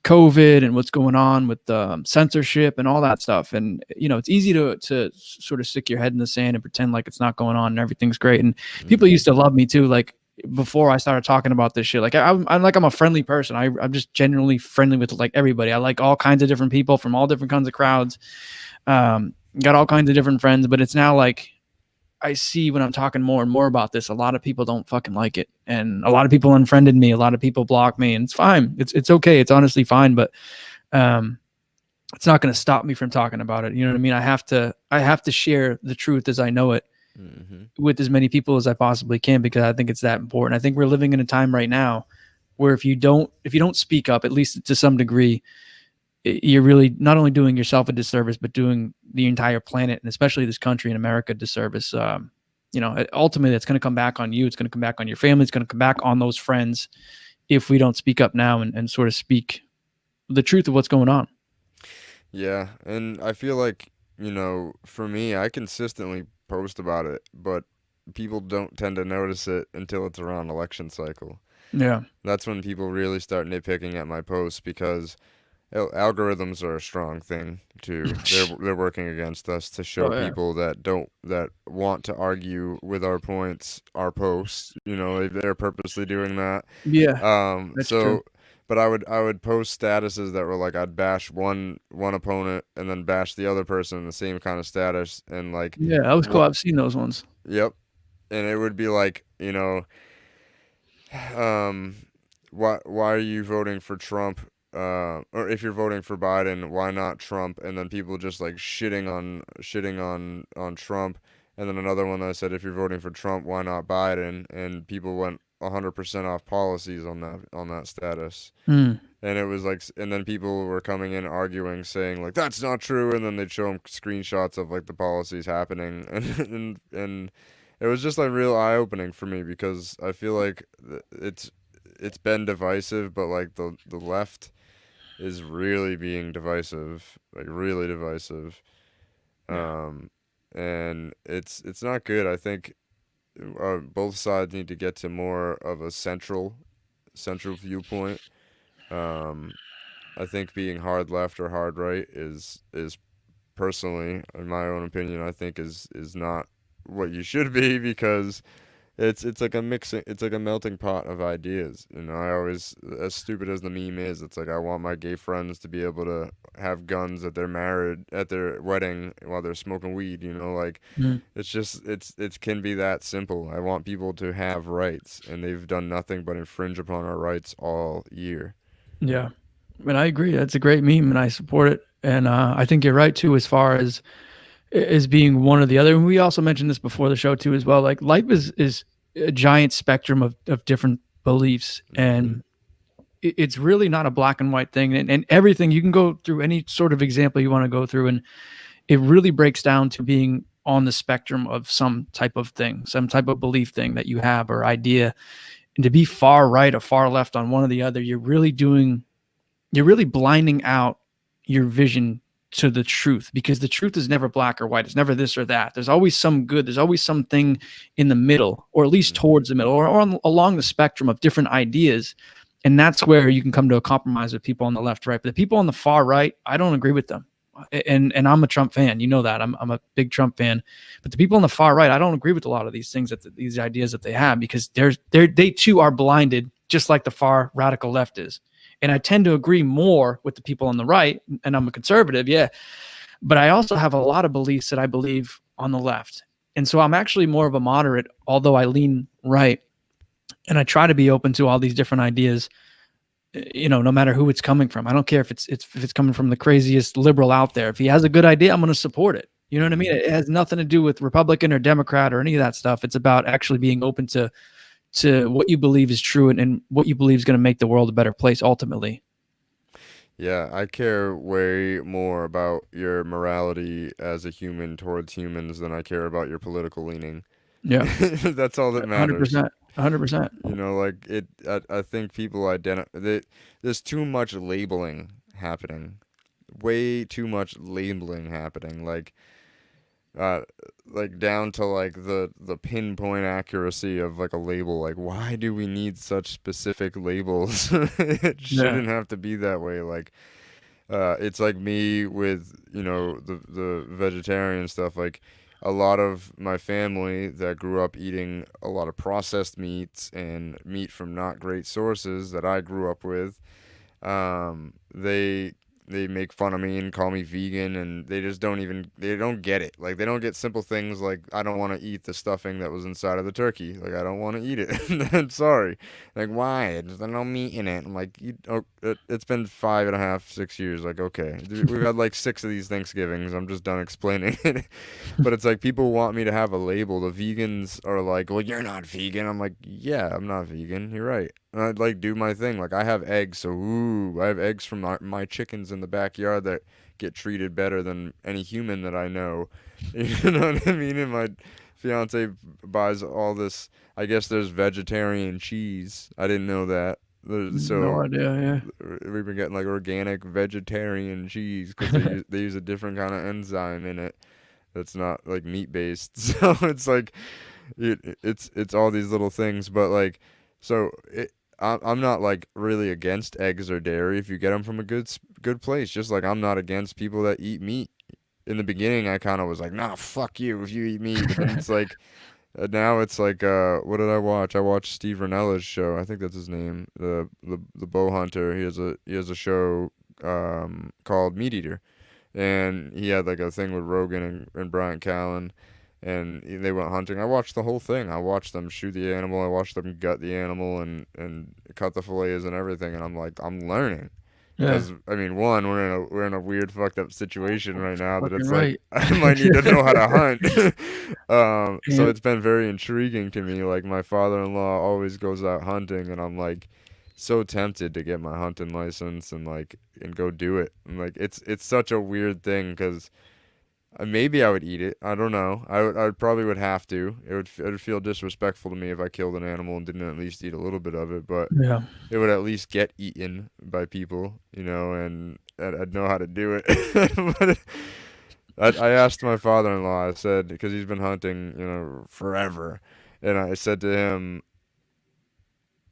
COVID and what's going on with censorship and all that stuff. And it's easy to sort of stick your head in the sand and pretend like it's not going on and everything's great. And people Hmm. used to love me too, like before I started talking about this shit. Like I'm a friendly person. I'm just genuinely friendly with like everybody. I like all kinds of different people from all different kinds of crowds. Got all kinds of different friends, but it's now like I see when I'm talking more and more about this, a lot of people don't fucking like it, and a lot of people unfriended me, a lot of people blocked me, and it's fine. It's okay. It's honestly fine, but um, it's not going to stop me from talking about it. You know what I mean? I have to share the truth as I know it Hmm. with as many people as I possibly can, because I think it's that important. I think we're living in a time right now where if you don't speak up, at least to some degree, you're really not only doing yourself a disservice, but doing the entire planet and especially this country in America a disservice. Ultimately, it's going to come back on you. It's going to come back on your family. It's going to come back on those friends if we don't speak up now and sort of speak the truth of what's going on. Yeah, and I feel like, for me, I consistently post about it, but people don't tend to notice it until it's around election cycle. Yeah. That's when people really start nitpicking at my posts because algorithms are a strong thing too. They're working against us to show Oh yeah. people that want to argue with our points, our posts. They're purposely doing that. Yeah, Um, that's true. so, but I would post statuses that were like I'd bash one opponent and then bash the other person in the same kind of status and like Yeah, that was cool. what? I've seen those ones. Yep. And it would be like, um, why are you voting for Trump? Or if you're voting for Biden, why not Trump? And then people just like shitting on Trump. And then another one that said, if you're voting for Trump, why not Biden? And people went 100% off policies on that status. Mm. And it was like, and then people were coming in arguing, saying like that's not true, and then they'd show them screenshots of like the policies happening, and it was just like real eye opening for me because I feel like it's been divisive, but like the left is really being divisive, like really divisive, Yeah. um, and it's not good. I think both sides need to get to more of a central viewpoint. Um, I think being hard left or hard right is personally, in my own opinion, I think is not. what you should be, because it's like a mixing, it's like a melting pot of ideas. You know, I always, as stupid as the meme is, it's like I want my gay friends to be able to have guns at their marriage, at their wedding, while they're smoking weed. You know, like Mm. it's just it can be that simple. I want people to have rights, and they've done nothing but infringe upon our rights all year. Yeah. And I agree. That's a great meme and I support it. And I think you're right too, as far as being one or the other. And we also mentioned this before the show too, as well. Like life is a giant spectrum of different beliefs. Hmm. And it's really not a black and white thing. And everything, you can go through any sort of example you want to go through. And it really breaks down to being on the spectrum of some type of thing, some type of belief thing that you have or idea. And to be far right or far left on one or the other, you're really blinding out your vision to the truth, because the truth is never black or white. It's never this or that. There's always some good. There's always something in the middle, or at least Hmm. towards the middle, or along the spectrum of different ideas. And that's where you can come to a compromise with people on the left, right. But the people on the far right, I don't agree with them. And I'm a Trump fan. You know that. I'm a big Trump fan. But the people on the far right, I don't agree with a lot of these things, these ideas that they have, because they too are blinded, just like the far radical left is. And I tend to agree more with the people on the right, and I'm a conservative, yeah. But I also have a lot of beliefs that I believe on the left. And so I'm actually more of a moderate, although I lean right. And I try to be open to all these different ideas, no matter who it's coming from. I don't care if it's coming from the craziest liberal out there. If he has a good idea, I'm going to support it. You know what I mean? Hmm. It has nothing to do with Republican or Democrat or any of that stuff. It's about actually being open to what you believe is true, and what you believe is going to make the world a better place ultimately. Yeah, I care way more about your morality as a human towards humans than I care about your political leaning. Yeah. That's all that matters. 100%. 100%. You know, like I think people identify. There's too much labeling happening. Way too much labeling happening. Uh, like down to like the pinpoint accuracy of like a label. Like, why do we need such specific labels? It Yeah. shouldn't have to be that way. Like, it's like me with, the vegetarian stuff. Like, a lot of my family that grew up eating a lot of processed meats and meat from not great sources that I grew up with, they make fun of me and call me vegan, and they don't get it. Like, they don't get simple things like, I don't want to eat the stuffing that was inside of the turkey. Like, I don't want to eat it. I'm sorry. Like, why? There's no meat in it. I'm like, it's been 5.5, 6 years. Like, okay, we've had like six of these Thanksgivings. I'm just done explaining it. But it's like, people want me to have a label. The vegans are like, well, you're not vegan. I'm like, yeah, I'm not vegan. You're right. And I'd like do my thing. Like, I have eggs, so I have eggs from my chickens in the backyard that get treated better than any human that I know. You know what I mean? And my fiance buys all this. I guess there's vegetarian cheese. I didn't know that. No So idea. Yeah. we've been getting like organic vegetarian cheese because they use a different kind of enzyme in it that's not like meat based. So it's like it's all these little things, but like, so I'm not like really against eggs or dairy if you get them from a good place. Just like I'm not against people that eat meat. In the beginning, I kind of was like, nah, fuck you if you eat meat. But then it's like, now it's like, what did I watch? I watched Steve Rinella's show. I think that's his name. The bow hunter. He has a show called Meat Eater, and he had like a thing with Rogan and Brian Callen, and they went hunting. I watched the whole thing. I watched them shoot the animal. I watched them gut the animal and cut the fillets and everything. And I'm like, I'm learning. Yeah. Because I mean, one, we're in a weird fucked up situation right now that Fucking it's like right. I might need to know how to hunt. So Yeah. it's been very intriguing to me. Like, my father-in-law always goes out hunting, and I'm like so tempted to get my hunting license and go do it. And like, it's such a weird thing because maybe I would eat it. I don't know. I probably would have to. It would feel disrespectful to me if I killed an animal and didn't at least eat a little bit of it. But Yeah. it would at least get eaten by people, and I'd know how to do it. But I asked my father-in-law. I said, because he's been hunting, forever, and I said to him,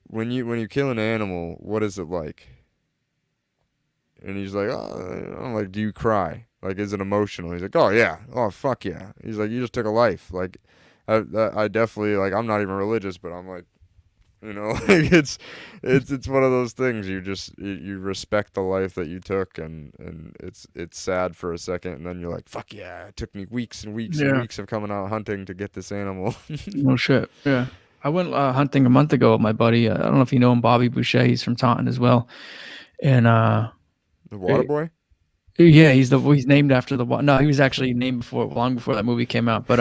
when you kill an animal, what is it like? And he's like, oh, I'm like, do you cry? Like, is it emotional? He's like, oh yeah, oh fuck yeah. He's like, you just took a life. Like, I definitely like, I'm not even religious, but I'm like, like it's one of those things. You respect the life that you took, and it's sad for a second, and then you're like, fuck yeah, it took me weeks and weeks and Yeah. weeks of coming out hunting to get this animal. No shit. Yeah. I went hunting a month ago with my buddy. I don't know if you know him, Bobby Boucher. He's from Taunton as well. And The water boy. yeah, he's named after the one. No, he was actually named before long before that movie came out. But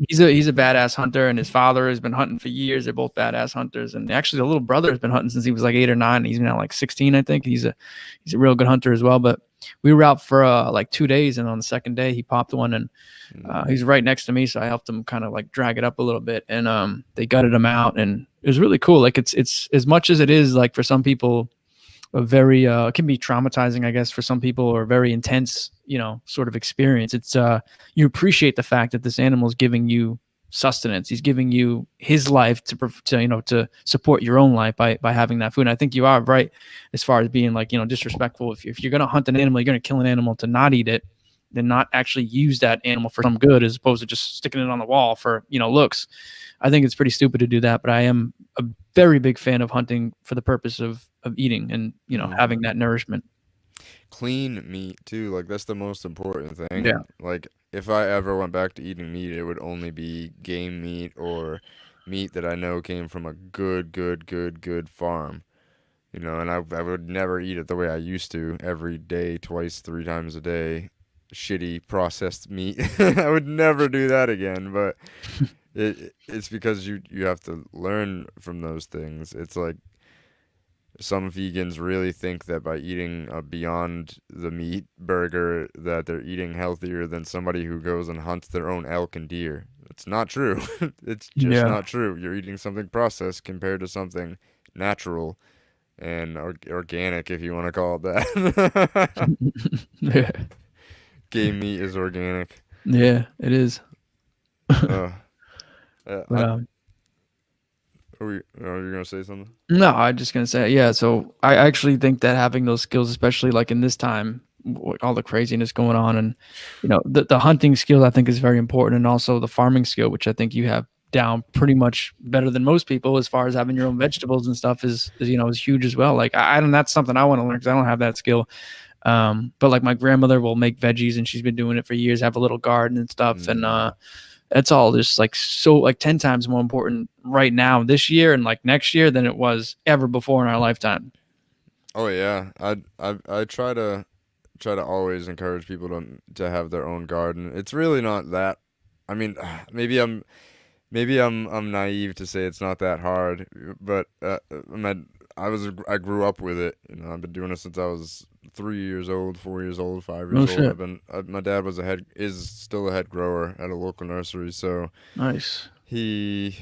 he's a badass hunter, and his father has been hunting for years. They're both badass hunters, and actually the little brother has been hunting since he was like 8 or 9. And he's now like 16, I think. He's a real good hunter as well. But we were out for like 2 days, and on the second day he popped one, and he's right next to me, so I helped him kind of like drag it up a little bit, and they gutted him out, and it was really cool. Like it's as much as it is like for some people a very it can be traumatizing, I guess, for some people, or very intense, sort of experience. It's you appreciate the fact that this animal is giving you sustenance. He's giving you his life to support your own life by having that food. And I think you are right as far as being like, disrespectful. If you're going to hunt an animal, you're going to kill an animal to not eat it, then not actually use that animal for some good, as opposed to just sticking it on the wall for, looks. I think it's pretty stupid to do that, but I am a very big fan of hunting for the purpose of eating and, having that nourishment. Clean meat too. Like that's the most important thing. Yeah. Like if I ever went back to eating meat, it would only be game meat or meat that I know came from a good farm. And I would never eat it the way I used to every day, twice, 3 times a day. Shitty processed meat. I would never do that again, but it's because you have to learn from those things. It's like some vegans really think that by eating a Beyond the Meat burger that they're eating healthier than somebody who goes and hunts their own elk and deer. It's not true. It's just Yeah. not true. You're eating something processed compared to something natural and organic, if you want to call it that. Yeah. Game meat is organic. Yeah, it is. Uh, But I, are you gonna say something? no, I'm just gonna say, yeah. So I actually think that having those skills, especially like in this time, all the craziness going on, and the hunting skill, I think is very important, and also the farming skill, which I think you have down pretty much better than most people, as far as having your own vegetables and stuff is huge as well. Like I don't, that's something I want to learn because I don't have that skill. But like my grandmother will make veggies, and she's been doing it for years, have a little garden and stuff, and it's all just like so like 10 times more important right now this year and like next year than it was ever before in our lifetime. Oh yeah, I try to always encourage people to have their own garden. It's really not that. I mean, maybe I'm naive to say it's not that hard, but I grew up with it. I've been doing it since I was 3 years old, 4 years old, five No years old. shit. My dad is still a head grower at a local nursery, so Nice. he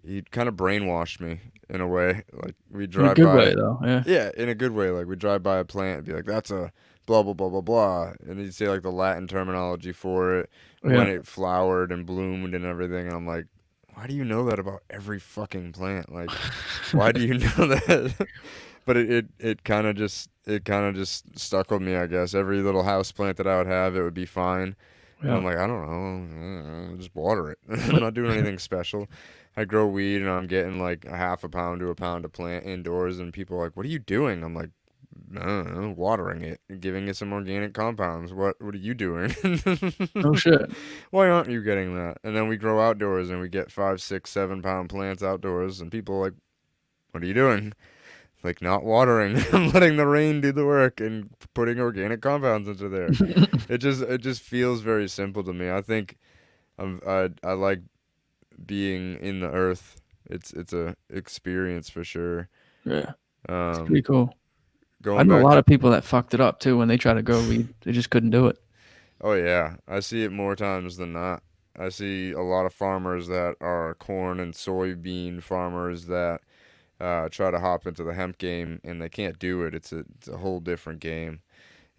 he kind of brainwashed me in a way. Like we In a drive good way by, though. Yeah. yeah, in a good way. Like we drive by a plant and be like, "That's a blah blah blah blah blah," and he'd say like the Latin terminology for it, when Yeah. it flowered and bloomed and everything. And I'm like, "Why do you know that about every fucking plant? Like, why do you know that?" But it kind of just stuck with me. I guess every little house plant that I would have, it would be fine. And Yeah. I'm like, I don't know, just water it. I'm not doing anything special. I grow weed and I'm getting like a half a pound to a pound of plant indoors, and people are like, "What are you doing?" I'm like, "I don't know, watering it, giving it some organic compounds. What are you doing?" No shit. Why aren't you getting that? And then we grow outdoors and we get 5, 6, 7 pound plants outdoors, and people are like, "What are you doing?" Like not watering, I'm letting the rain do the work and putting organic compounds into there. It just feels very simple to me. I think I like being in the earth. It's a experience for sure. Yeah. It's Um, pretty cool. I going know a back lot to of people that fucked it up too when they try to grow weed. They just couldn't do it. oh yeah, I see it more times than not. I see a lot of farmers that are corn and soybean farmers that try to hop into the hemp game and they can't do it. It's a whole different game.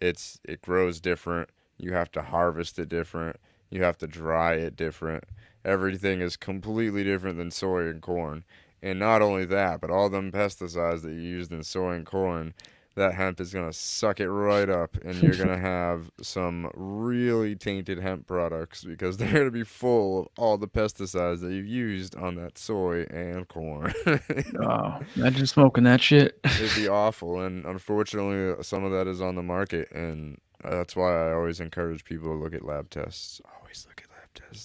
It grows different. You have to harvest it different. You have to dry it different. Everything is completely different than soy and corn. And not only that, but all them pesticides that you used in soy and corn that hemp is going to suck it right up, and you're going to have some really tainted hemp products because they're going to be full of all the pesticides that you've used on that soy and corn. Oh, imagine smoking that shit. It'd be awful, and unfortunately, some of that is on the market, and that's why I always encourage people to look at lab tests. Always look at lab tests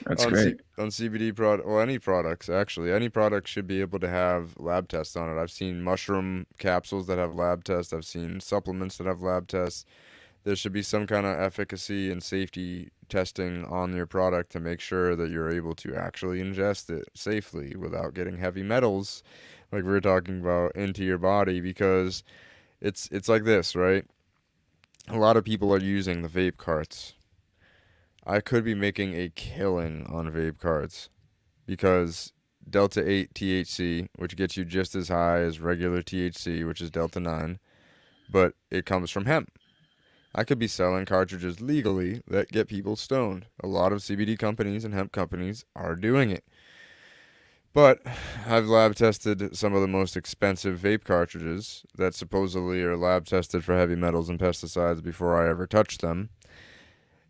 That's great. on CBD product, well, any products actually. Any product should be able to have lab tests on it. I've seen mushroom capsules that have lab tests. I've seen supplements that have lab tests. There should be some kind of efficacy and safety testing on your product to make sure that you're able to actually ingest it safely without getting heavy metals like we were talking about into your body, because it's like this, right? A lot of people are using the vape carts. I could be making a killing on vape carts because delta 8 THC, which gets you just as high as regular THC, which is delta 9, but it comes from hemp. I could be selling cartridges legally that get people stoned. A lot of CBD companies and hemp companies are doing it. But I've lab tested some of the most expensive vape cartridges that supposedly are lab tested for heavy metals and pesticides before I ever touched them.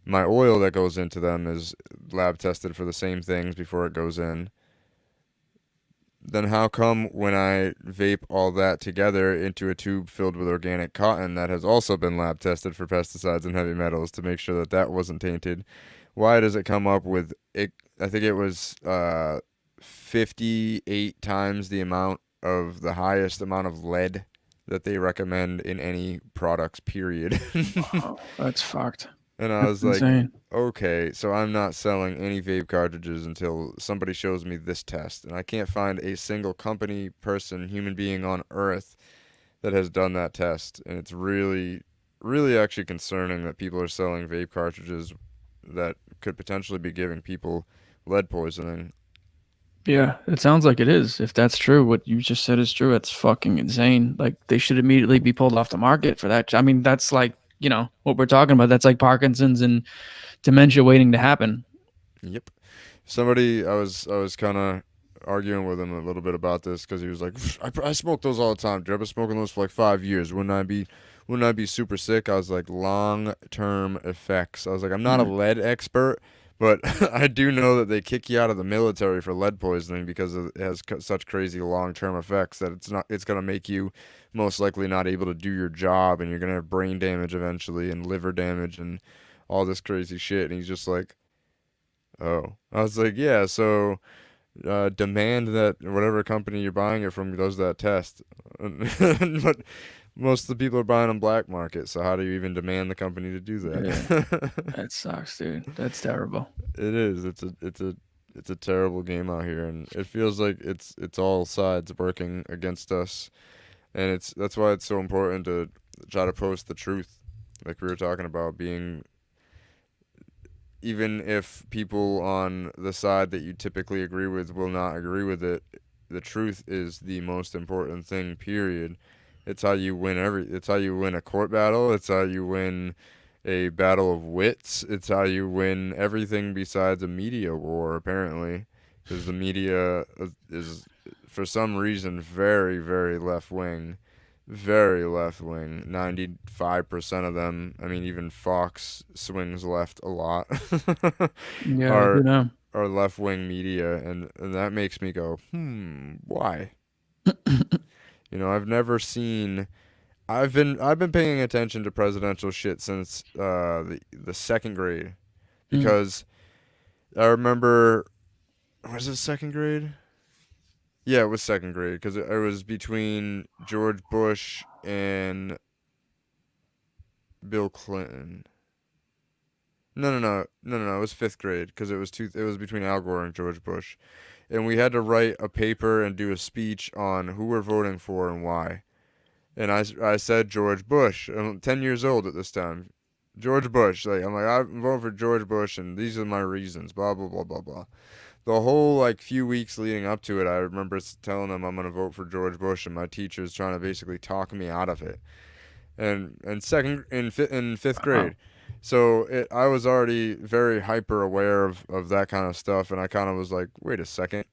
My oil that goes into them is lab tested for the same things before it goes in. Then how come when I vape all that together into a tube filled with organic cotton that has also been lab tested for pesticides and heavy metals to make sure that that wasn't tainted, why does it come up with it? I think it was 58 times the amount of the highest amount of lead that they recommend in any products, period. Oh, that's fucked. And I That's was like, insane. okay, so I'm not selling any vape cartridges until somebody shows me this test. And I can't find a single company, person, human being on earth that has done that test. And it's really, really actually concerning that people are selling vape cartridges that could potentially be giving people lead poisoning. Yeah, it sounds like it is. If that's true, what you just said is true. It's fucking insane. Like they should immediately be pulled off the market for that. I mean, that's like, what we're talking about. That's like Parkinson's and dementia waiting to happen. Yep. Somebody, I was kind of arguing with him a little bit about this because he was like, I smoke those all the time. Dude, I've been smoking those for like 5 years. Wouldn't I be super sick? I was like, long term effects. I was like, I'm not a Mm. lead expert, but I do know that they kick you out of the military for lead poisoning because it has such crazy long term effects that it's gonna make you most likely not able to do your job, and you're gonna have brain damage eventually and liver damage and all this crazy shit. And he's just like, oh. I was like, yeah, so demand that whatever company you're buying it from does that test. But most of the people are buying on black market, so how do you even demand the company to do Yeah, that? that sucks, dude. That's terrible. It is. It's a terrible game out here, and it feels like it's all sides working against us, and that's why it's so important to try to post the truth, like we were talking about, being even if people on the side that you typically agree with will not agree with it, the truth is the most important thing, period. It's how you win a court battle, it's how you win a battle of wits, it's how you win everything besides a media war, apparently, because the media is for some reason very, very left wing, very left wing. 95% of them, I mean, even Fox swings left a lot, Yeah, I do are know. are left wing media, and that makes me go, why? I've never seen. I've been paying attention to presidential shit since the second grade, Mm. because I remember, was it second grade? Yeah, it was second grade because it was between George Bush and Bill Clinton. No, no, no, no, no, no. It was fifth grade because it was between Al Gore and George Bush, and we had to write a paper and do a speech on who we're voting for and why. And I said George Bush. I'm 10 years old at this time. George Bush. Like, I'm like, I'm voting for George Bush, and these are my reasons. Blah blah blah blah blah. The whole like few weeks leading up to it, I remember telling them I'm gonna vote for George Bush, and my teacher's trying to basically talk me out of it. And in fifth Wow. grade, so I was already very hyper aware of that kind of stuff, and I kind of was like, wait a second,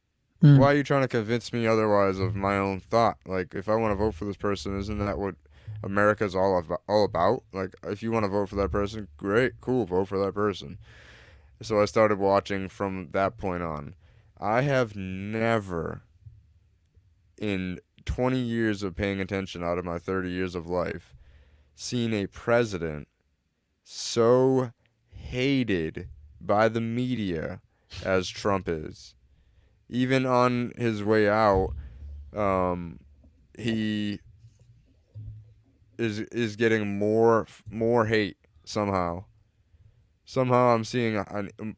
Mm. why are you trying to convince me otherwise of my own thought? Like, if I want to vote for this person, isn't that what America's all about. Like, if you want to vote for that person, great, cool, vote for that person. So I started watching from that point on. I have never, in 20 years of paying attention out of my 30 years of life, seen a president so hated by the media as Trump is. Even on his way out, he is getting more hate somehow. Somehow I'm seeing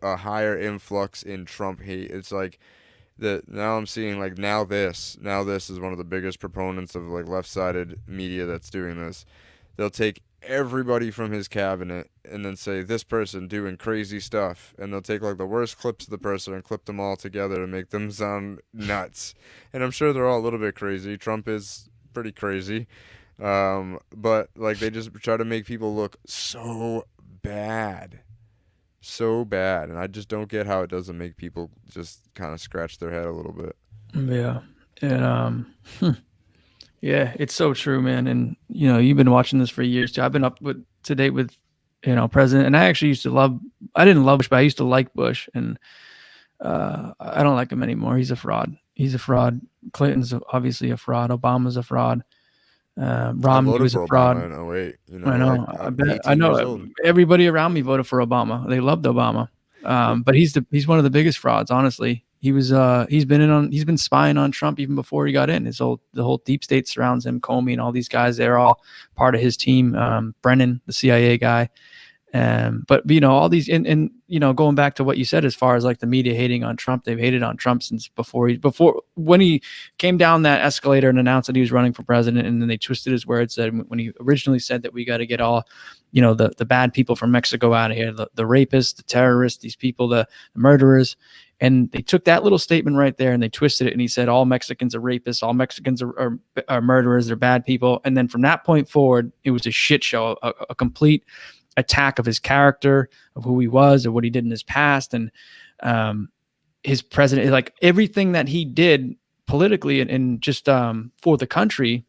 a higher influx in Trump hate. It's like that now I'm seeing like now this is one of the biggest proponents of like left-sided media that's doing this. They'll take everybody from his cabinet and then say this person doing crazy stuff, and they'll take like the worst clips of the person and clip them all together to make them sound nuts. And I'm sure they're all a little bit crazy. Trump is pretty crazy. But like they just try to make people look so bad, and I just don't get how it doesn't make people just kind of scratch their head a little bit. Yeah. And yeah, it's so true, man. And you've been watching this for years too. I've been up to date with president, and I actually I didn't love Bush, but I used to like Bush, and I don't like him anymore. He's a fraud. Clinton's obviously a fraud. Obama's a fraud. Romney was a fraud. Obama in 08, I know. like, I bet. I know. Everybody around me voted for Obama. They loved Obama. But he's one of the biggest frauds. Honestly, he's been spying on Trump even before he got in. The whole deep state surrounds him. Comey and all these guys. They're all part of his team. Brennan, the CIA guy. But all these and going back to what you said as far as like the media hating on Trump, they've hated on Trump since before when he came down that escalator and announced that he was running for president, and then they twisted his words. That when he originally said that we got to get all the bad people from Mexico out of here, the rapists, the terrorists, these people, the murderers, and they took that little statement right there and they twisted it, and he said all Mexicans are rapists, all Mexicans are murderers, they're bad people, and then from that point forward it was a shit show, a complete attack of his character, of who he was, or what he did in his past, and his president, like everything that he did politically and just for the country,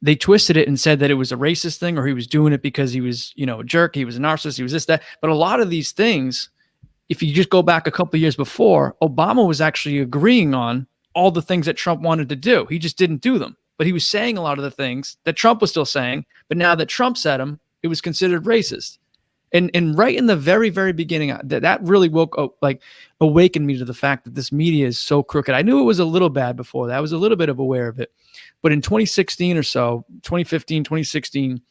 they twisted it and said that it was a racist thing, or he was doing it because he was a jerk, he was a narcissist, he was this, that. But a lot of these things, if you just go back a couple of years before, Obama was actually agreeing on all the things that Trump wanted to do. He just didn't do them, but he was saying a lot of the things that Trump was still saying. But now that Trump said them, it was considered racist. And right in the very, very beginning, that really awakened me to the fact that this media is so crooked. I knew it was a little bad before that. I was a little bit aware of it. But in 2016 or so, 2015, 2016,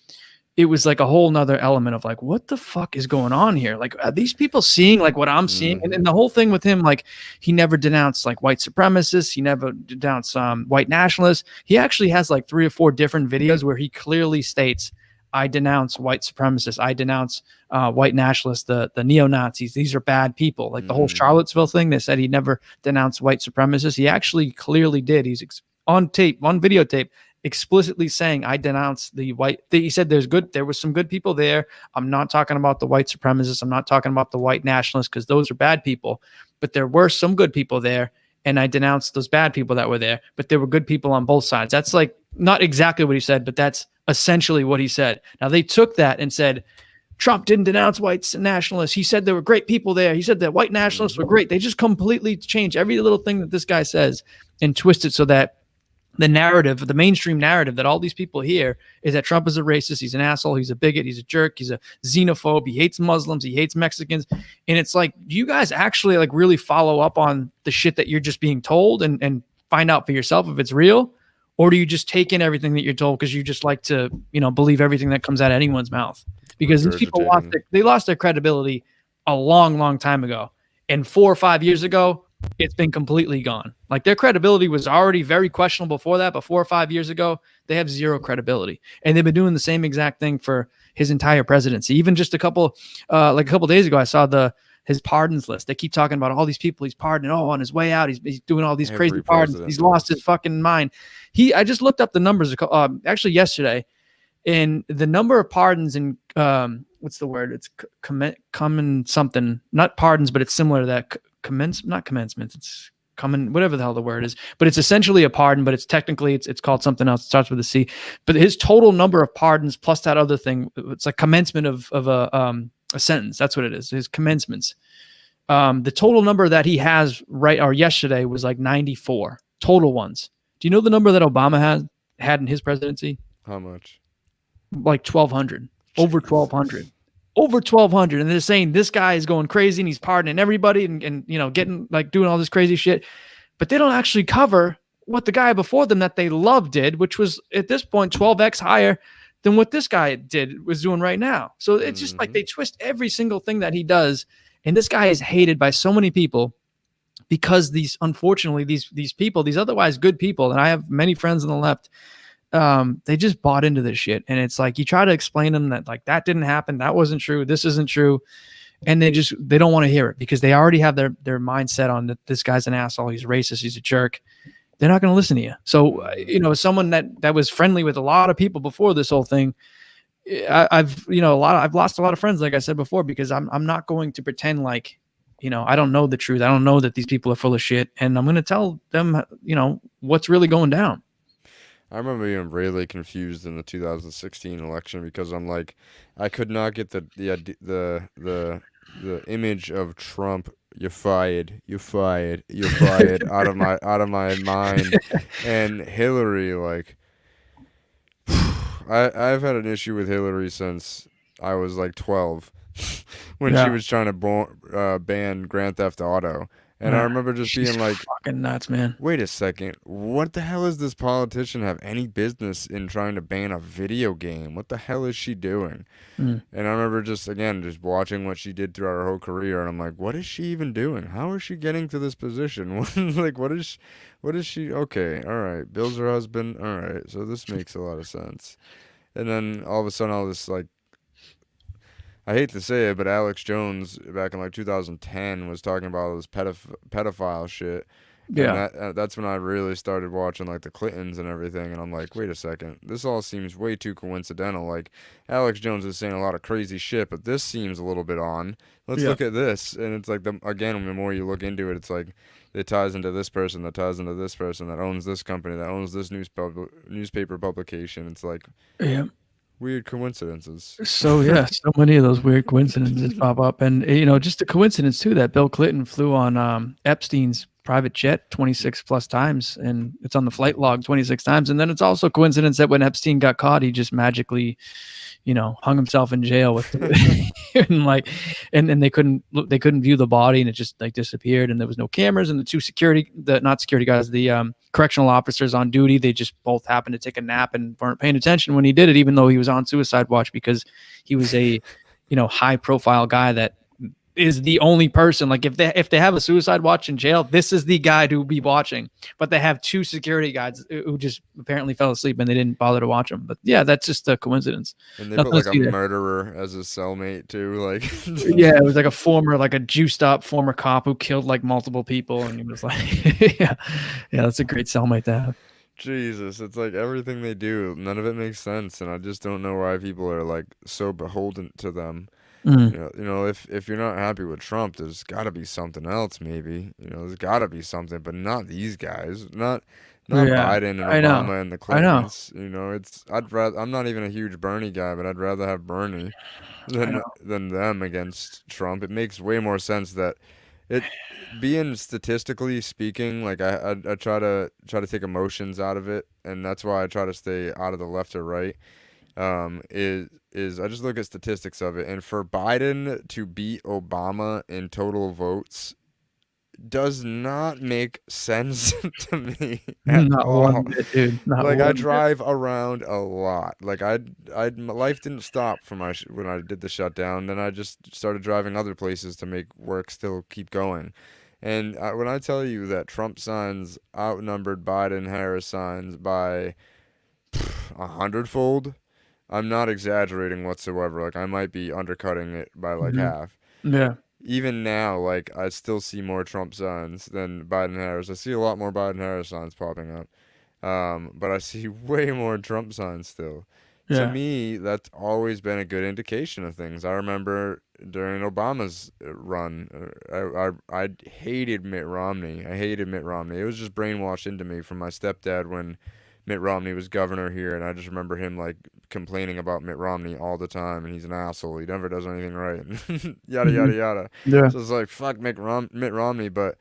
it was like a whole nother element of like, what the fuck is going on here? Like, are these people seeing like what I'm seeing? And the whole thing with him, like, he never denounced like white supremacists. He never denounced white nationalists. He actually has like 3 or 4 different videos where he clearly states, I denounce white supremacists. I denounce white nationalists, the neo-Nazis. These are bad people. Like the whole Charlottesville thing, they said he never denounced white supremacists. He actually clearly did. He's on videotape, explicitly saying, I denounce the white. He said there was some good people there. I'm not talking about the white supremacists. I'm not talking about the white nationalists, because those are bad people. But there were some good people there, and I denounced those bad people that were there. But there were good people on both sides. That's like not exactly what he said, but that's essentially what he said. Now they took that and said, Trump didn't denounce white nationalists. He said there were great people there. He said that white nationalists were great. They just completely changed every little thing that this guy says and twist it so that the narrative, the mainstream narrative that all these people hear is that Trump is a racist. He's an asshole. He's a bigot. He's a jerk. He's a xenophobe. He hates Muslims. He hates Mexicans. And it's like, do you guys actually like really follow up on the shit that you're just being told and find out for yourself if it's real? Or do you just take in everything that you're told because you just like to, believe everything that comes out of anyone's mouth? Because these people lost their credibility a long, long time ago. And 4 or 5 years ago, it's been completely gone. Like their credibility was already very questionable before that, but 4 or 5 years ago, they have zero credibility. And they've been doing the same exact thing for his entire presidency. Even just a couple days ago, I saw his pardons list. They keep talking about all these people he's pardoning. Oh, on his way out, he's doing all these crazy pardons. He's lost his fucking mind. I just looked up the numbers actually yesterday, and the number of pardons in what's the word? It's common something, not pardons, but it's similar to that. Not commencements. It's coming, whatever the hell the word is, but it's essentially a pardon, but it's called something else. It starts with a C. But his total number of pardons plus that other thing, it's like commencement of a sentence. That's what it is. His commencements. The total number that he has yesterday was like 94 total ones. Do you know the number that Obama had in his presidency? How much? Like 1,200. Over 1,200. Over 1,200. And they're saying this guy is going crazy and he's pardoning everybody and getting like doing all this crazy shit. But they don't actually cover what the guy before them that they love did, which was at this point 12x higher than what this guy was doing right now. So it's just like they twist every single thing that he does. And this guy is hated by so many people because unfortunately, these people, these otherwise good people, and I have many friends on the left, they just bought into this shit. And it's like, you try to explain them that like, that didn't happen. That wasn't true. This isn't true. And they don't want to hear it because they already have their mindset on that this guy's an asshole. He's racist. He's a jerk. They're not going to listen to you. So, someone that was friendly with a lot of people before this whole thing, I've lost a lot of friends, like I said before, because I'm not going to pretend like, I don't know the truth. I don't know that these people are full of shit. And I'm going to tell them, what's really going down. I remember being really confused in the 2016 election because I'm like, I could not get the image of Trump, you're fired, out of my mind, and Hillary, like, I've had an issue with Hillary since I was like 12, when she was trying to ban Grand Theft Auto. And I remember just being like, fucking nuts, man. Wait a second. What the hell does this politician have any business in trying to ban a video game? What the hell is she doing? And I remember just watching what she did throughout her whole career. And I'm like, what is she even doing? How is she getting to this position? Like, what is she? Okay. All right. Bill's her husband. All right. So this makes a lot of sense. And then all of a sudden, all this, like, I hate to say it, but Alex Jones back in like 2010 was talking about all this pedophile shit. Yeah. And that's when I really started watching like the Clintons and everything. And I'm like, wait a second, this all seems way too coincidental. Like, Alex Jones is saying a lot of crazy shit, but this seems a little bit on. Let's look at this. And it's like, again, the more you look into it, it's like it ties into this person, that ties into this person, that owns this company, that owns this newspaper publication. It's like, yeah. Weird coincidences. So so many of those weird coincidences pop up, and just a coincidence too that Bill Clinton flew on Epstein's private jet 26 plus times, and it's on the flight log 26 times. And then it's also a coincidence that when Epstein got caught, he just magically, hung himself in jail with, and they couldn't view the body, and it just like disappeared, and there was no cameras, and the two not security guys, the correctional officers on duty, they just both happened to take a nap and weren't paying attention when he did it, even though he was on suicide watch because he was a, high profile guy that is the only person. Like if they have a suicide watch in jail, this is the guy to be watching. But they have two security guards who just apparently fell asleep and they didn't bother to watch them. But yeah, that's just a coincidence. And they put like a murderer as a cellmate too. Like yeah, it was like a juiced up former cop who killed like multiple people, and he was like, yeah, that's a great cellmate to have. Jesus, it's like everything they do, none of it makes sense, and I just don't know why people are like so beholden to them. If you're not happy with Trump, there's got to be something else. Maybe there's got to be something, but not these guys. Not Biden and Obama and the Clintons. I'm not even a huge Bernie guy, but I'd rather have Bernie than them against Trump. It makes way more sense that it being statistically speaking, like I try to take emotions out of it, and that's why I try to stay out of the left or right. Is I just look at statistics of it, and for Biden to beat Obama in total votes does not make sense to me at all. One bit, dude. Like I drive around a lot. Like my life didn't stop when I did the shutdown. Then I just started driving other places to make work still keep going. And when I tell you that Trump signs outnumbered Biden-Harris signs by 100-fold. I'm not exaggerating whatsoever. Like I might be undercutting it by like half. Yeah. Even now, like I still see more Trump signs than Biden-Harris. I see a lot more Biden-Harris signs popping up. But I see way more Trump signs still. Yeah. To me, that's always been a good indication of things. I remember during Obama's run. I hated Mitt Romney. I hated Mitt Romney. It was just brainwashed into me from my stepdad when Mitt Romney was governor here, and I just remember him like complaining about Mitt Romney all the time, and he's an asshole. He never does anything right. Yada Mhm. yada yada. Yeah. So it's like fuck Mitt Romney, but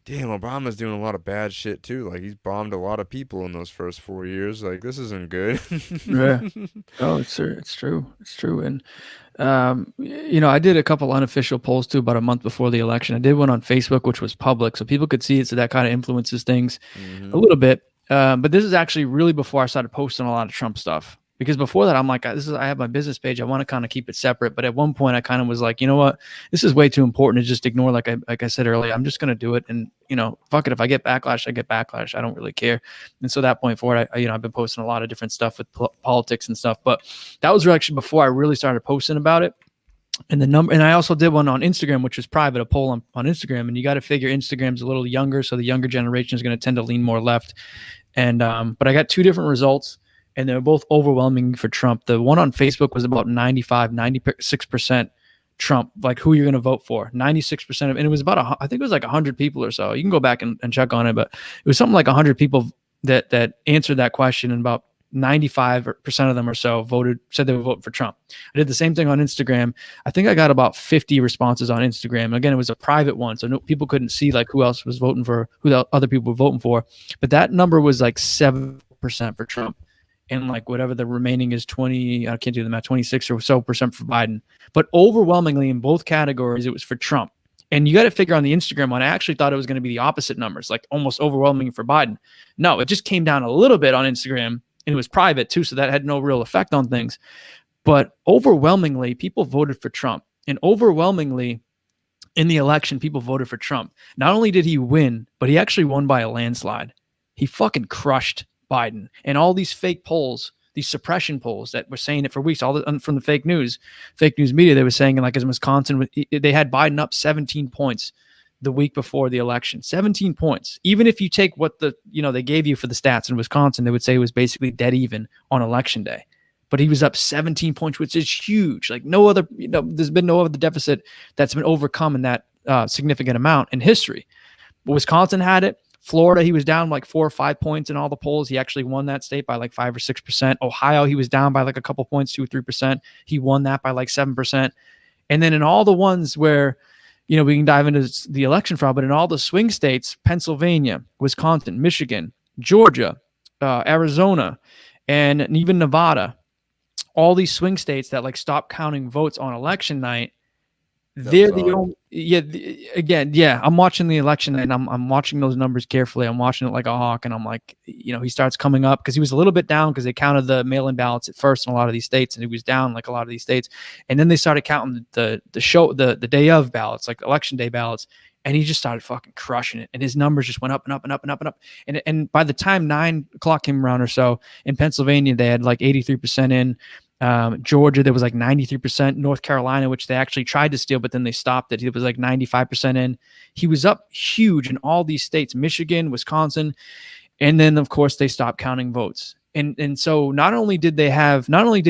damn, Obama's doing a lot of bad shit too. Like he's bombed a lot of people in those first 4 years. Like this isn't good. Yeah. Oh, it's true. It's true. It's true. And I did a couple unofficial polls too about a month before the election. I did one on Facebook, which was public, so people could see it. So that kind of influences things a little bit. But this is actually really before I started posting a lot of Trump stuff. Because before that, I'm like, I have my business page. I want to kind of keep it separate. But at one point, I kind of was like, you know what? This is way too important to just ignore. Like I said earlier, I'm just going to do it. And, fuck it. If I get backlash, I get backlash. I don't really care. And so that point forward, I've been posting a lot of different stuff with politics and stuff. But that was actually before I really started posting about it. And I also did one on Instagram, which was private, a poll on Instagram. And you got to figure Instagram's a little younger. So the younger generation is going to tend to lean more left. And, but I got two different results, and they're both overwhelming for Trump. The one on Facebook was about 96% Trump, like who you're going to vote for. 96% and it was about, I think it was like 100 people or so. You can go back and check on it, but it was something like 100 people that answered that question, and about 95% of them or so said they would vote for Trump. I did the same thing on Instagram. I think I got about 50 responses on Instagram. And again, it was a private one, so people couldn't see like who else was voting for, who the other people were voting for. But that number was like 7% for Trump, and like whatever the remaining is 20, I can't do the math, 26 or so percent for Biden. But overwhelmingly in both categories, it was for Trump. And you got to figure on the Instagram one, I actually thought it was going to be the opposite numbers, like almost overwhelming for Biden. No, it just came down a little bit on Instagram. And it was private too, so that had no real effect on things. But overwhelmingly, people voted for Trump. And overwhelmingly, in the election, people voted for Trump. Not only did he win, but he actually won by a landslide. He fucking crushed Biden. And all these fake polls, these suppression polls that were saying it for weeks, from the fake news media, they were saying, like in Wisconsin, they had Biden up 17 points the week before the election. 17 points. Even if you take what they gave you for the stats in Wisconsin, they would say it was basically dead even on election day. But he was up 17 points, which is huge. Like no other, there's been no other deficit that's been overcome in that significant amount in history. But Wisconsin had it. Florida, he was down like 4 or 5 points in all the polls. He actually won that state by like 5 or 6%. Ohio, he was down by like a couple points, 2 or 3%. He won that by like 7%. And then in all the ones where, we can dive into the election fraud, but in all the swing states, Pennsylvania, Wisconsin, Michigan, Georgia, Arizona, and even Nevada, all these swing states that like stop counting votes on election night, they're the only, I'm watching the election night, and I'm watching those numbers carefully. I'm watching it like a hawk, and I'm like, he starts coming up because he was a little bit down because they counted the mail-in ballots at first in a lot of these states, and he was down like a lot of these states. And then they started counting the day of ballots, like election day ballots, and he just started fucking crushing it. And his numbers just went up and up and up and up and up. And by the time 9 o'clock came around or so, in Pennsylvania, they had like 83% in. Georgia, there was like 93%. North Carolina, which they actually tried to steal, but then they stopped it. He was like 95% in. He was up huge in all these states, Michigan, Wisconsin. And then, of course, they stopped counting votes. And so not only did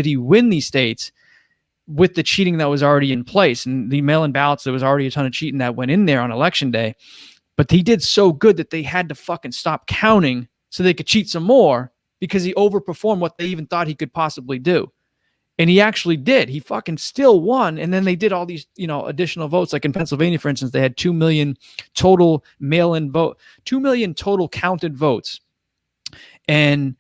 he win these states with the cheating that was already in place and the mail-in ballots, there was already a ton of cheating that went in there on election day, but he did so good that they had to fucking stop counting so they could cheat some more because he overperformed what they even thought he could possibly do. And he actually did. He fucking still won. And then they did all these, additional votes. Like in Pennsylvania, for instance, they had 2 million total mail-in vote, 2 million total counted votes. And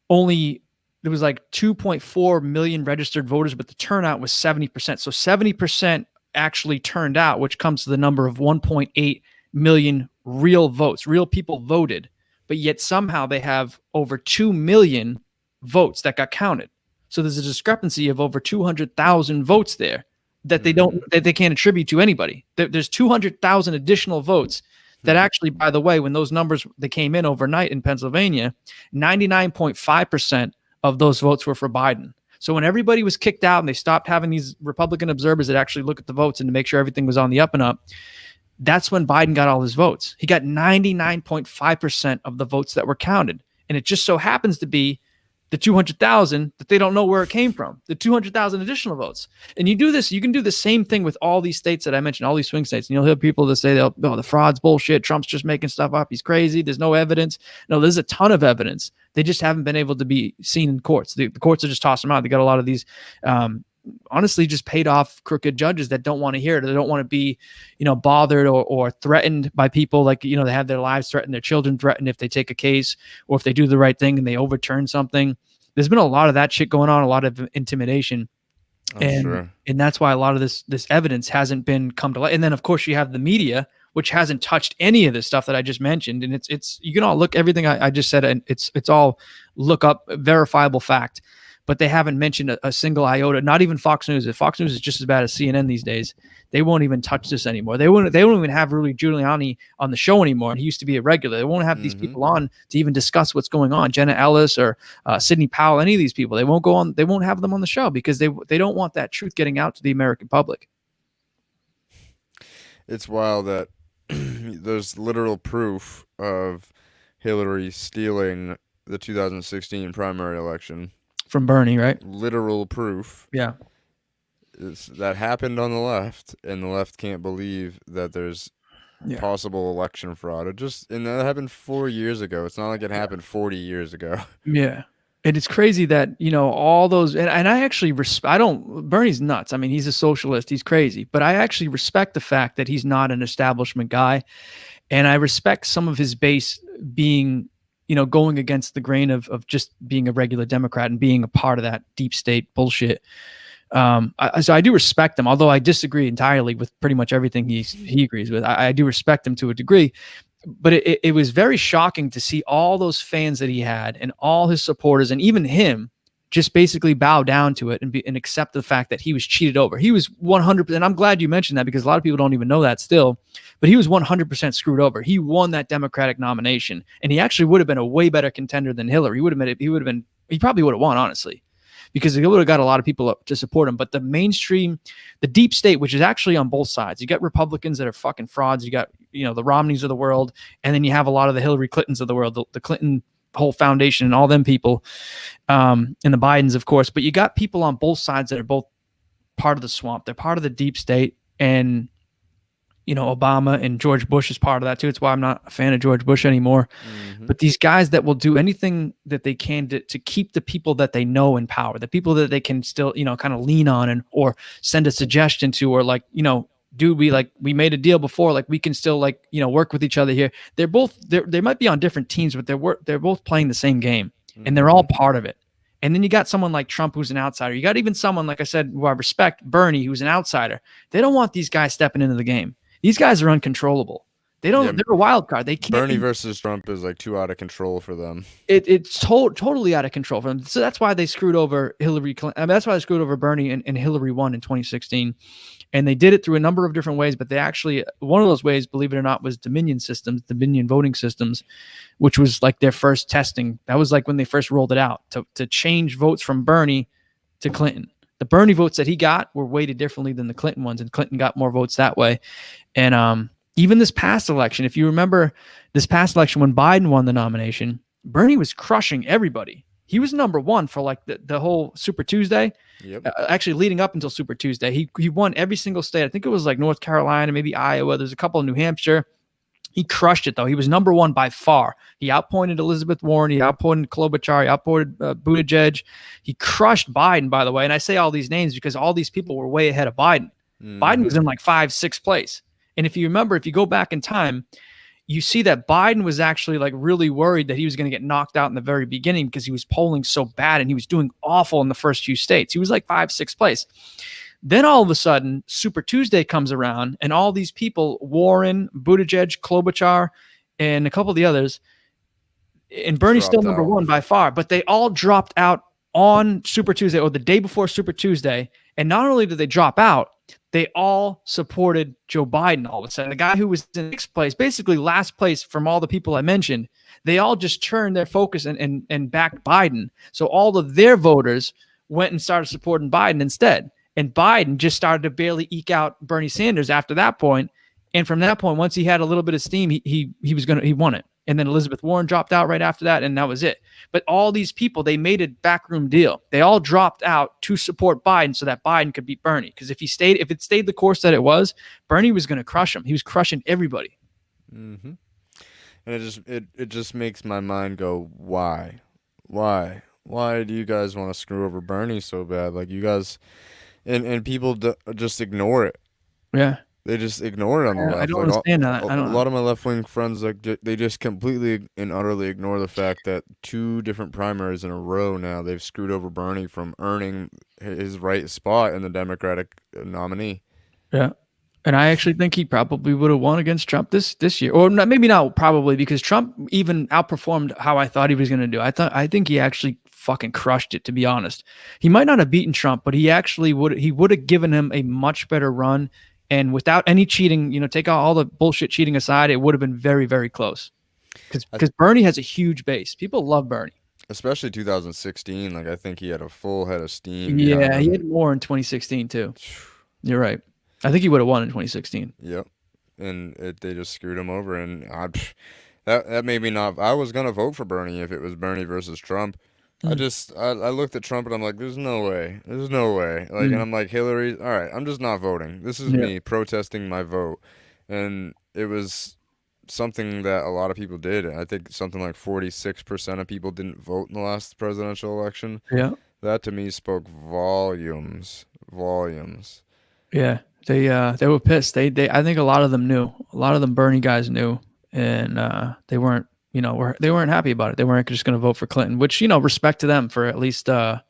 only there was like 2.4 million registered voters, but the turnout was 70%. So 70% actually turned out, which comes to the number of 1.8 million real votes. Real people voted. But yet somehow they have over 2 million votes that got counted. So there's a discrepancy of over 200,000 votes there that they can't attribute to anybody. There's 200,000 additional votes that actually, by the way, when those numbers they came in overnight in Pennsylvania, 99.5% of those votes were for Biden. So when everybody was kicked out and they stopped having these Republican observers that actually look at the votes and to make sure everything was on the up and up, that's when Biden got all his votes. He got 99.5% of the votes that were counted. And it just so happens to be the 200,000 that they don't know where it came from, the 200,000 additional votes. And you can do the same thing with all these states that I mentioned, all these swing states. And you'll hear people that say, oh, the fraud's bullshit. Trump's just making stuff up. He's crazy. There's no evidence. No, there's a ton of evidence. They just haven't been able to be seen in courts. The courts are just tossing them out. They got a lot of these, honestly, just paid off crooked judges that don't want to hear it. They don't want to be, bothered or threatened by people. Like, they have their lives threatened, their children threatened if they take a case or if they do the right thing and they overturn something. There's been a lot of that shit going on, a lot of intimidation. And that's why a lot of this evidence hasn't been come to light. And then of course you have the media, which hasn't touched any of this stuff that I just mentioned. And it's you can all look everything I just said, and it's all look up verifiable fact. But they haven't mentioned a single iota, not even Fox News. If Fox News is just as bad as CNN these days, they won't even touch this anymore. They won't even have Rudy Giuliani on the show anymore. And he used to be a regular. They won't have these people on to even discuss what's going on. Jenna Ellis or Sidney Powell, any of these people, they won't go on. They won't have them on the show because they don't want that truth getting out to the American public. It's wild that there's literal proof of Hillary stealing the 2016 primary election. From Bernie, right? Literal proof. Yeah. That happened on the left, and the left can't believe that there's possible election fraud. And that happened 4 years ago. It's not like it happened 40 years ago. Yeah. And it's crazy that, all those, and I actually Bernie's nuts. I mean, he's a socialist. He's crazy. But I actually respect the fact that he's not an establishment guy. And I respect some of his base being, going against the grain of just being a regular Democrat and being a part of that deep state bullshit. So I do respect him, although I disagree entirely with pretty much everything he agrees with. I do respect him to a degree. But it was very shocking to see all those fans that he had and all his supporters and even him just basically bow down to it and accept the fact that he was cheated over. He was 100%. And I'm glad you mentioned that because a lot of people don't even know that still. But he was 100% screwed over. He won that Democratic nomination, and he actually would have been a way better contender than Hillary. He probably would have won, honestly, because he would have got a lot of people to support him. But the mainstream, the deep state, which is actually on both sides, you got Republicans that are fucking frauds. You got, the Romneys of the world. And then you have a lot of the Hillary Clintons of the world, the Clinton whole foundation and all them people, and the Bidens, of course. But you got people on both sides that are both part of the swamp. They're part of the deep state. And, Obama and George Bush is part of that too. It's why I'm not a fan of George Bush anymore. But these guys that will do anything that they can to keep the people that they know in power, the people that they can still, kind of lean on or send a suggestion to, or like, dude, we made a deal before, like we can still work with each other here. They might be on different teams, but they're both playing the same game, and they're all part of it. And then you got someone like Trump, who's an outsider. You got even someone, like I said, who I respect, Bernie, who's an outsider. They don't want these guys stepping into the game. These guys are uncontrollable. They're a wild card. They can't. Bernie versus Trump is like too out of control for them. It's totally out of control for them. So that's why they screwed over Hillary Clinton. I mean, that's why they screwed over Bernie and Hillary won in 2016. And they did it through a number of different ways, but they actually, one of those ways, believe it or not, was Dominion voting systems, which was like their first testing. That was like when they first rolled it out to change votes from Bernie to Clinton. The Bernie votes that he got were weighted differently than the Clinton ones, and Clinton got more votes that way. And even this past election, if you remember this past election when Biden won the nomination, Bernie was crushing everybody. He was number one for like the whole Super Tuesday. Yep. Actually, leading up until Super Tuesday, he won every single state. I think it was like North Carolina, maybe Iowa. There's a couple in New Hampshire. He crushed it, though. He was number one by far. He outpointed Elizabeth Warren. He outpointed Klobuchar. He outpointed Buttigieg. He crushed Biden, by the way. And I say all these names because all these people were way ahead of Biden. Biden was in like 5th, 6th place. And if you remember, if you go back in time, you see that Biden was actually like really worried that he was going to get knocked out in the very beginning because he was polling so bad and he was doing awful in the first few states. He was like 5th, 6th place. Then all of a sudden, Super Tuesday comes around, and all these people, Warren, Buttigieg, Klobuchar, and a couple of the others, and Bernie's still number one by far, but they all dropped out on Super Tuesday or the day before Super Tuesday. And not only did they drop out, they all supported Joe Biden all of a sudden. The guy who was in 6th place, basically last place from all the people I mentioned, they all just turned their focus and backed Biden. So all of their voters went and started supporting Biden instead. And Biden just started to barely eke out Bernie Sanders after that point. And from that point, once he had a little bit of steam, he won it. And then Elizabeth Warren dropped out right after that, and that was it. But all these people, they made a backroom deal. They all dropped out to support Biden so that Biden could beat Bernie. Because if it stayed the course that it was, Bernie was going to crush him. He was crushing everybody. Mm-hmm. And it just makes my mind go, why? Why do you guys want to screw over Bernie so bad? Like, you guys, and people just ignore it. Yeah. They just ignore it on the left. I don't Like, understand that. a lot of my left-wing friends, like, they just completely and utterly ignore the fact that 2 different primaries in a row now, they've screwed over Bernie from earning his right spot in the Democratic nominee. Yeah. And I actually think he probably would have won against Trump this year, or not, maybe not probably, because Trump even outperformed how I thought he was going to do. I think he actually fucking crushed it, to be honest. He might not have beaten Trump, but he actually would have given him a much better run. And without any cheating, take out all the bullshit cheating aside, it would have been very, very close. Because Bernie has a huge base. People love Bernie. Especially 2016. Like, I think he had a full head of steam. Yeah, he had more in 2016 too. You're right. I think he would have won in 2016. Yep. And they just screwed him over. And that made me not. I was going to vote for Bernie if it was Bernie versus Trump. I looked at Trump and I'm like, there's no way. There's no way. Like, and I'm like, Hillary, all right, I'm just not voting. This is me protesting my vote. And it was something that a lot of people did. I think something like 46% of people didn't vote in the last presidential election. Yeah. That to me spoke volumes. Volumes. Yeah. They were pissed. I think a lot of them knew. A lot of them Bernie guys knew, and they weren't, they weren't happy about it. They weren't just going to vote for Clinton, which, respect to them for at least, not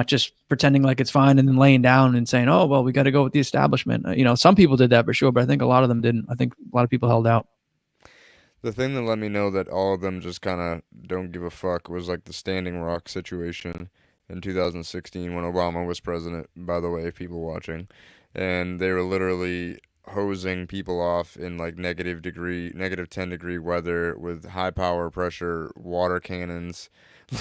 just pretending like it's fine and then laying down and saying, oh, well, we got to go with the establishment. Some people did that for sure, but I think a lot of them didn't. I think a lot of people held out. The thing that let me know that all of them just kind of don't give a fuck was like the Standing Rock situation in 2016 when Obama was president, by the way, people watching. And they were literally hosing people off in like negative 10-degree weather with high power pressure water cannons,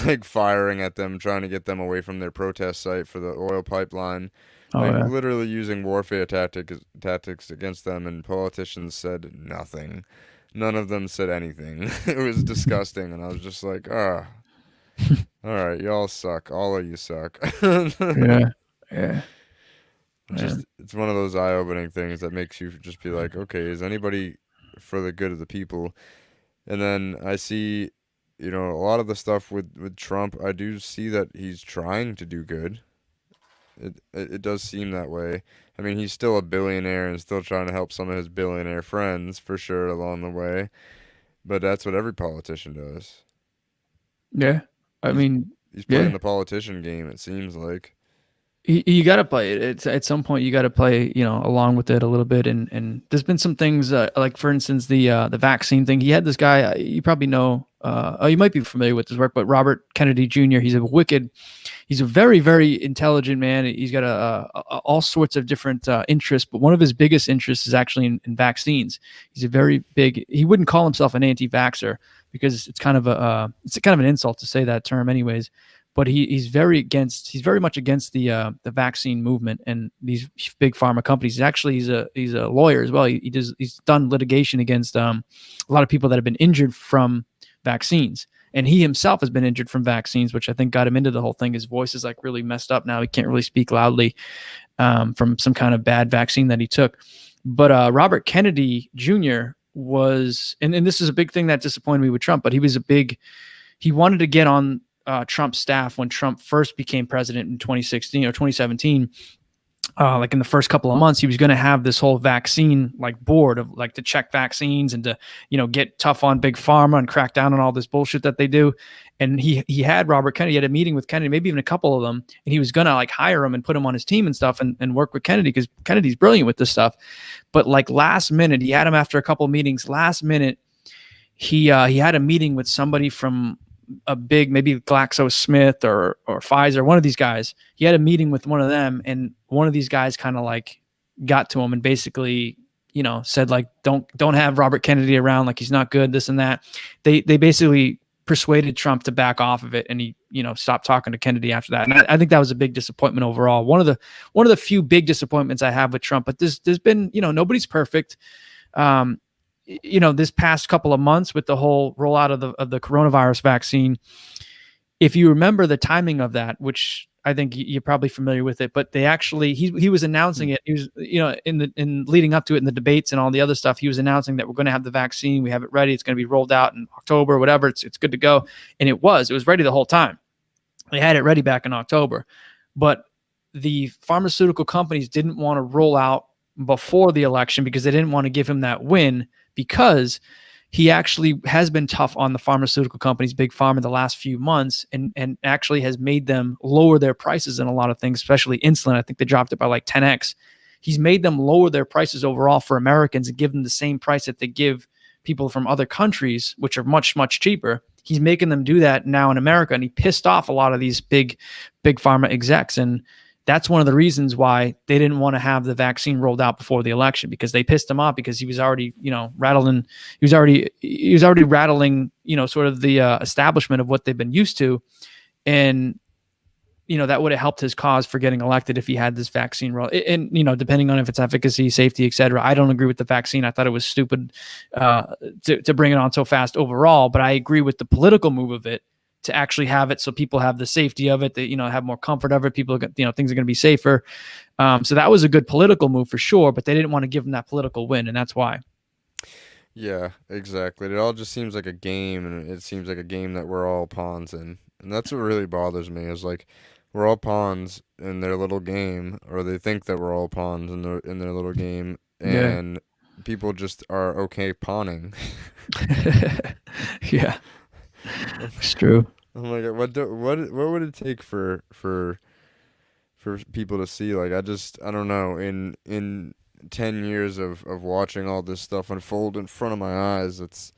like firing at them, trying to get them away from their protest site for the oil pipeline. Literally using warfare tactics against them, and politicians said nothing. None of them said anything. It was disgusting, and I was just like, all right, y'all suck. All of you suck. Yeah. It's one of those eye-opening things that makes you just be like, okay, is anybody for the good of the people? And then I see, a lot of the stuff with Trump, I do see that he's trying to do good. It does seem that way. I mean, he's still a billionaire and still trying to help some of his billionaire friends, for sure, along the way. But that's what every politician does. Yeah. He's playing the politician game, it seems like. You got to play it. It's at some point you got to play, along with it a little bit. And there's been some things like, for instance, the vaccine thing. He had this guy, you probably know, you might be familiar with his work, but Robert Kennedy Jr. He's a very, very intelligent man. He's got all sorts of different interests, but one of his biggest interests is actually in vaccines. He's he wouldn't call himself an anti-vaxxer because it's kind of an insult to say that term anyways. But he's very much against the vaccine movement and these big pharma companies. He's a lawyer as well. He's done litigation against a lot of people that have been injured from vaccines, and he himself has been injured from vaccines, which I think got him into the whole thing. His voice is like really messed up now. He can't really speak loudly from some kind of bad vaccine that he took. But Robert Kennedy Jr. was, and this is a big thing that disappointed me with Trump. But he wanted to get on Trump's staff when Trump first became president in 2016 or 2017. Like in the first couple of months, he was going to have this whole vaccine like board of like to check vaccines and to, get tough on big pharma and crack down on all this bullshit that they do. And he had Robert Kennedy, he had a meeting with Kennedy, maybe even a couple of them. And he was going to like hire him and put him on his team and stuff and work with Kennedy because Kennedy's brilliant with this stuff. But like last minute, he had him after a couple of meetings. Last minute, he had a meeting with somebody from a big, maybe GlaxoSmith or Pfizer, one of these guys. He had a meeting with one of them, and one of these guys kind of like got to him and basically, said like, don't have Robert Kennedy around. Like he's not good, this and that. They basically persuaded Trump to back off of it. And he, stopped talking to Kennedy after that. And I think that was a big disappointment overall. One of the few big disappointments I have with Trump, but there's been, nobody's perfect. this past couple of months with the whole rollout of the coronavirus vaccine, if you remember the timing of that, which I think you're probably familiar with it, but they actually he was announcing it. He was in leading up to it in the debates and all the other stuff. He was announcing that we're going to have the vaccine. We have it ready. It's going to be rolled out in October, whatever. It's good to go, and it was ready the whole time. They had it ready back in October, but the pharmaceutical companies didn't want to roll out before the election because they didn't want to give him that win, because he actually has been tough on the pharmaceutical companies, big pharma, the last few months, and actually has made them lower their prices in a lot of things, especially insulin. I think they dropped it by like 10x. He's made them lower their prices overall for Americans and give them the same price that they give people from other countries, which are much, much cheaper. He's making them do that now in America, and he pissed off a lot of these big pharma execs. And that's one of the reasons why they didn't want to have the vaccine rolled out before the election, because they pissed him off, because he was already, rattling. He was already rattling, sort of the establishment of what they've been used to, and that would have helped his cause for getting elected if he had this vaccine roll. And depending on if it's efficacy, safety, etc. I don't agree with the vaccine. I thought it was stupid to bring it on so fast overall, but I agree with the political move of it, to actually have it so people have the safety of it, that, have more comfort of it. People, things are going to be safer. So that was a good political move for sure, but they didn't want to give them that political win, and that's why. Yeah, exactly. It all just seems like a game, and it seems like a game that we're all pawns in. And that's what really bothers me, is like we're all pawns in their little game, or they think that we're all pawns in their little game, and people just are okay pawning. Yeah. It's true. Oh my God, what would it take for people to see, like, I don't know, in 10 years of watching all this stuff unfold in front of my eyes, it's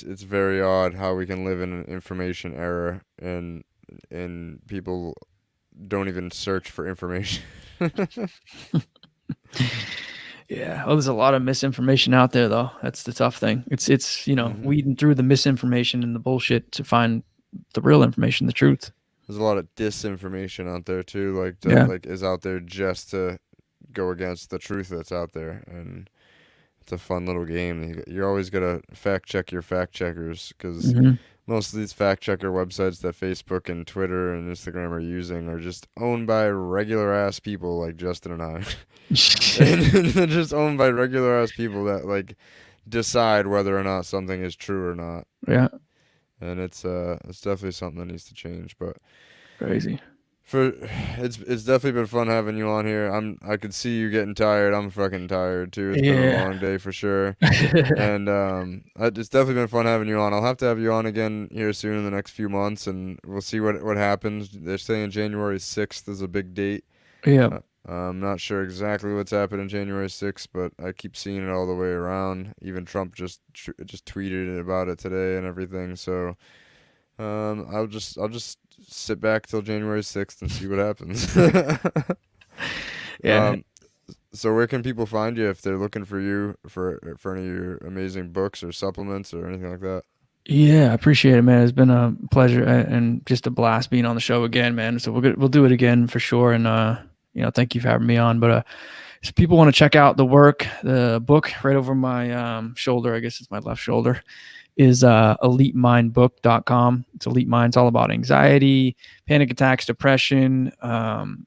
very odd how we can live in an information era, and people don't even search for information. Yeah. Well, there's a lot of misinformation out there, though. That's the tough thing. It's weeding through the misinformation and the bullshit to find the real information, the truth. There's a lot of disinformation out there too, like that, like is out there just to go against the truth that's out there, and it's a fun little game. You're always gotta fact check your fact checkers, because most of these fact checker websites that Facebook and Twitter and Instagram are using are just owned by regular ass people like Justin and I. And they're just owned by regular ass people that like decide whether or not something is true or not. Yeah. And it's definitely something that needs to change. But crazy. It's definitely been fun having you on here. I could see you getting tired. I'm fucking tired too. It's been a long day for sure. And it's definitely been fun having you on. I'll have to have you on again here soon in the next few months, and we'll see what happens. They're saying January 6th is a big date. Yeah. I'm not sure exactly what's happening January 6th, but I keep seeing it all the way around. Even Trump just tweeted about it today and everything. So I'll just sit back till January 6th and see what happens. Yeah. So where can people find you if they're looking for you for any of your amazing books or supplements or anything like that? Yeah, I appreciate it, man. It's been a pleasure and just a blast being on the show again, man. So we'll do it again for sure. And thank you for having me on. But if people want to check out the book right over my shoulder, I guess it's my left shoulder, is elitemindbook.com. It's Elite Mind. It's all about anxiety, panic attacks, depression, and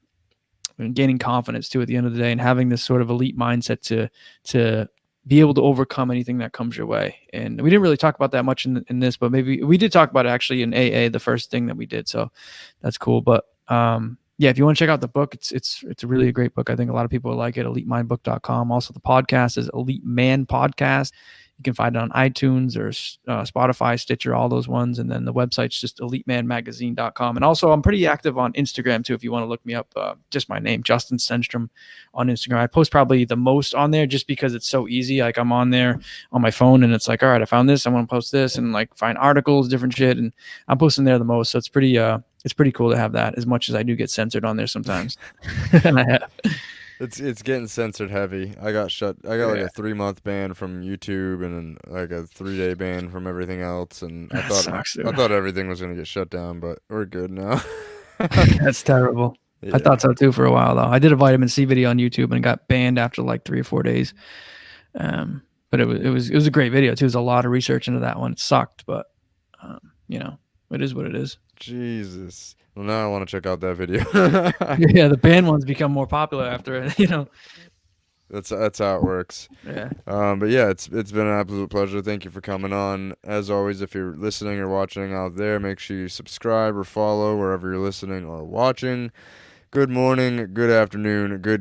gaining confidence too at the end of the day, and having this sort of elite mindset to be able to overcome anything that comes your way. And we didn't really talk about that much in this, but maybe we did talk about it actually in AA, the first thing that we did. So that's cool. But yeah, if you want to check out the book, it's a really great book. I think a lot of people will like it. elitemindbook.com. Also, the podcast is Elite Man Podcast. You can find it on iTunes or Spotify, Stitcher, all those ones. And then the website's just elitemanmagazine.com. And also, I'm pretty active on Instagram, too, if you want to look me up. Just my name, Justin Stenstrom, on Instagram. I post probably the most on there just because it's so easy. Like, I'm on there on my phone, and it's like, all right, I found this. I want to post this, and, like, find articles, different shit. And I'm posting there the most. So it's pretty cool to have that, as much as I do get censored on there sometimes. And I have. It's getting censored heavy. I got like a 3-month ban from YouTube, and then like a 3-day ban from everything else. And I thought everything was gonna get shut down, but we're good now. That's terrible. Yeah. I thought so too for a while though. I did a vitamin C video on YouTube and got banned after like 3 or 4 days. But it was a great video too. There's a lot of research into that one. It sucked, but it is what it is. Jesus. Well, now I want to check out that video. Yeah, the band ones become more popular after it. That's how it works. Yeah. But yeah, it's been an absolute pleasure. Thank you for coming on. As always, if you're listening or watching out there, make sure you subscribe or follow wherever you're listening or watching. Good morning, good afternoon, good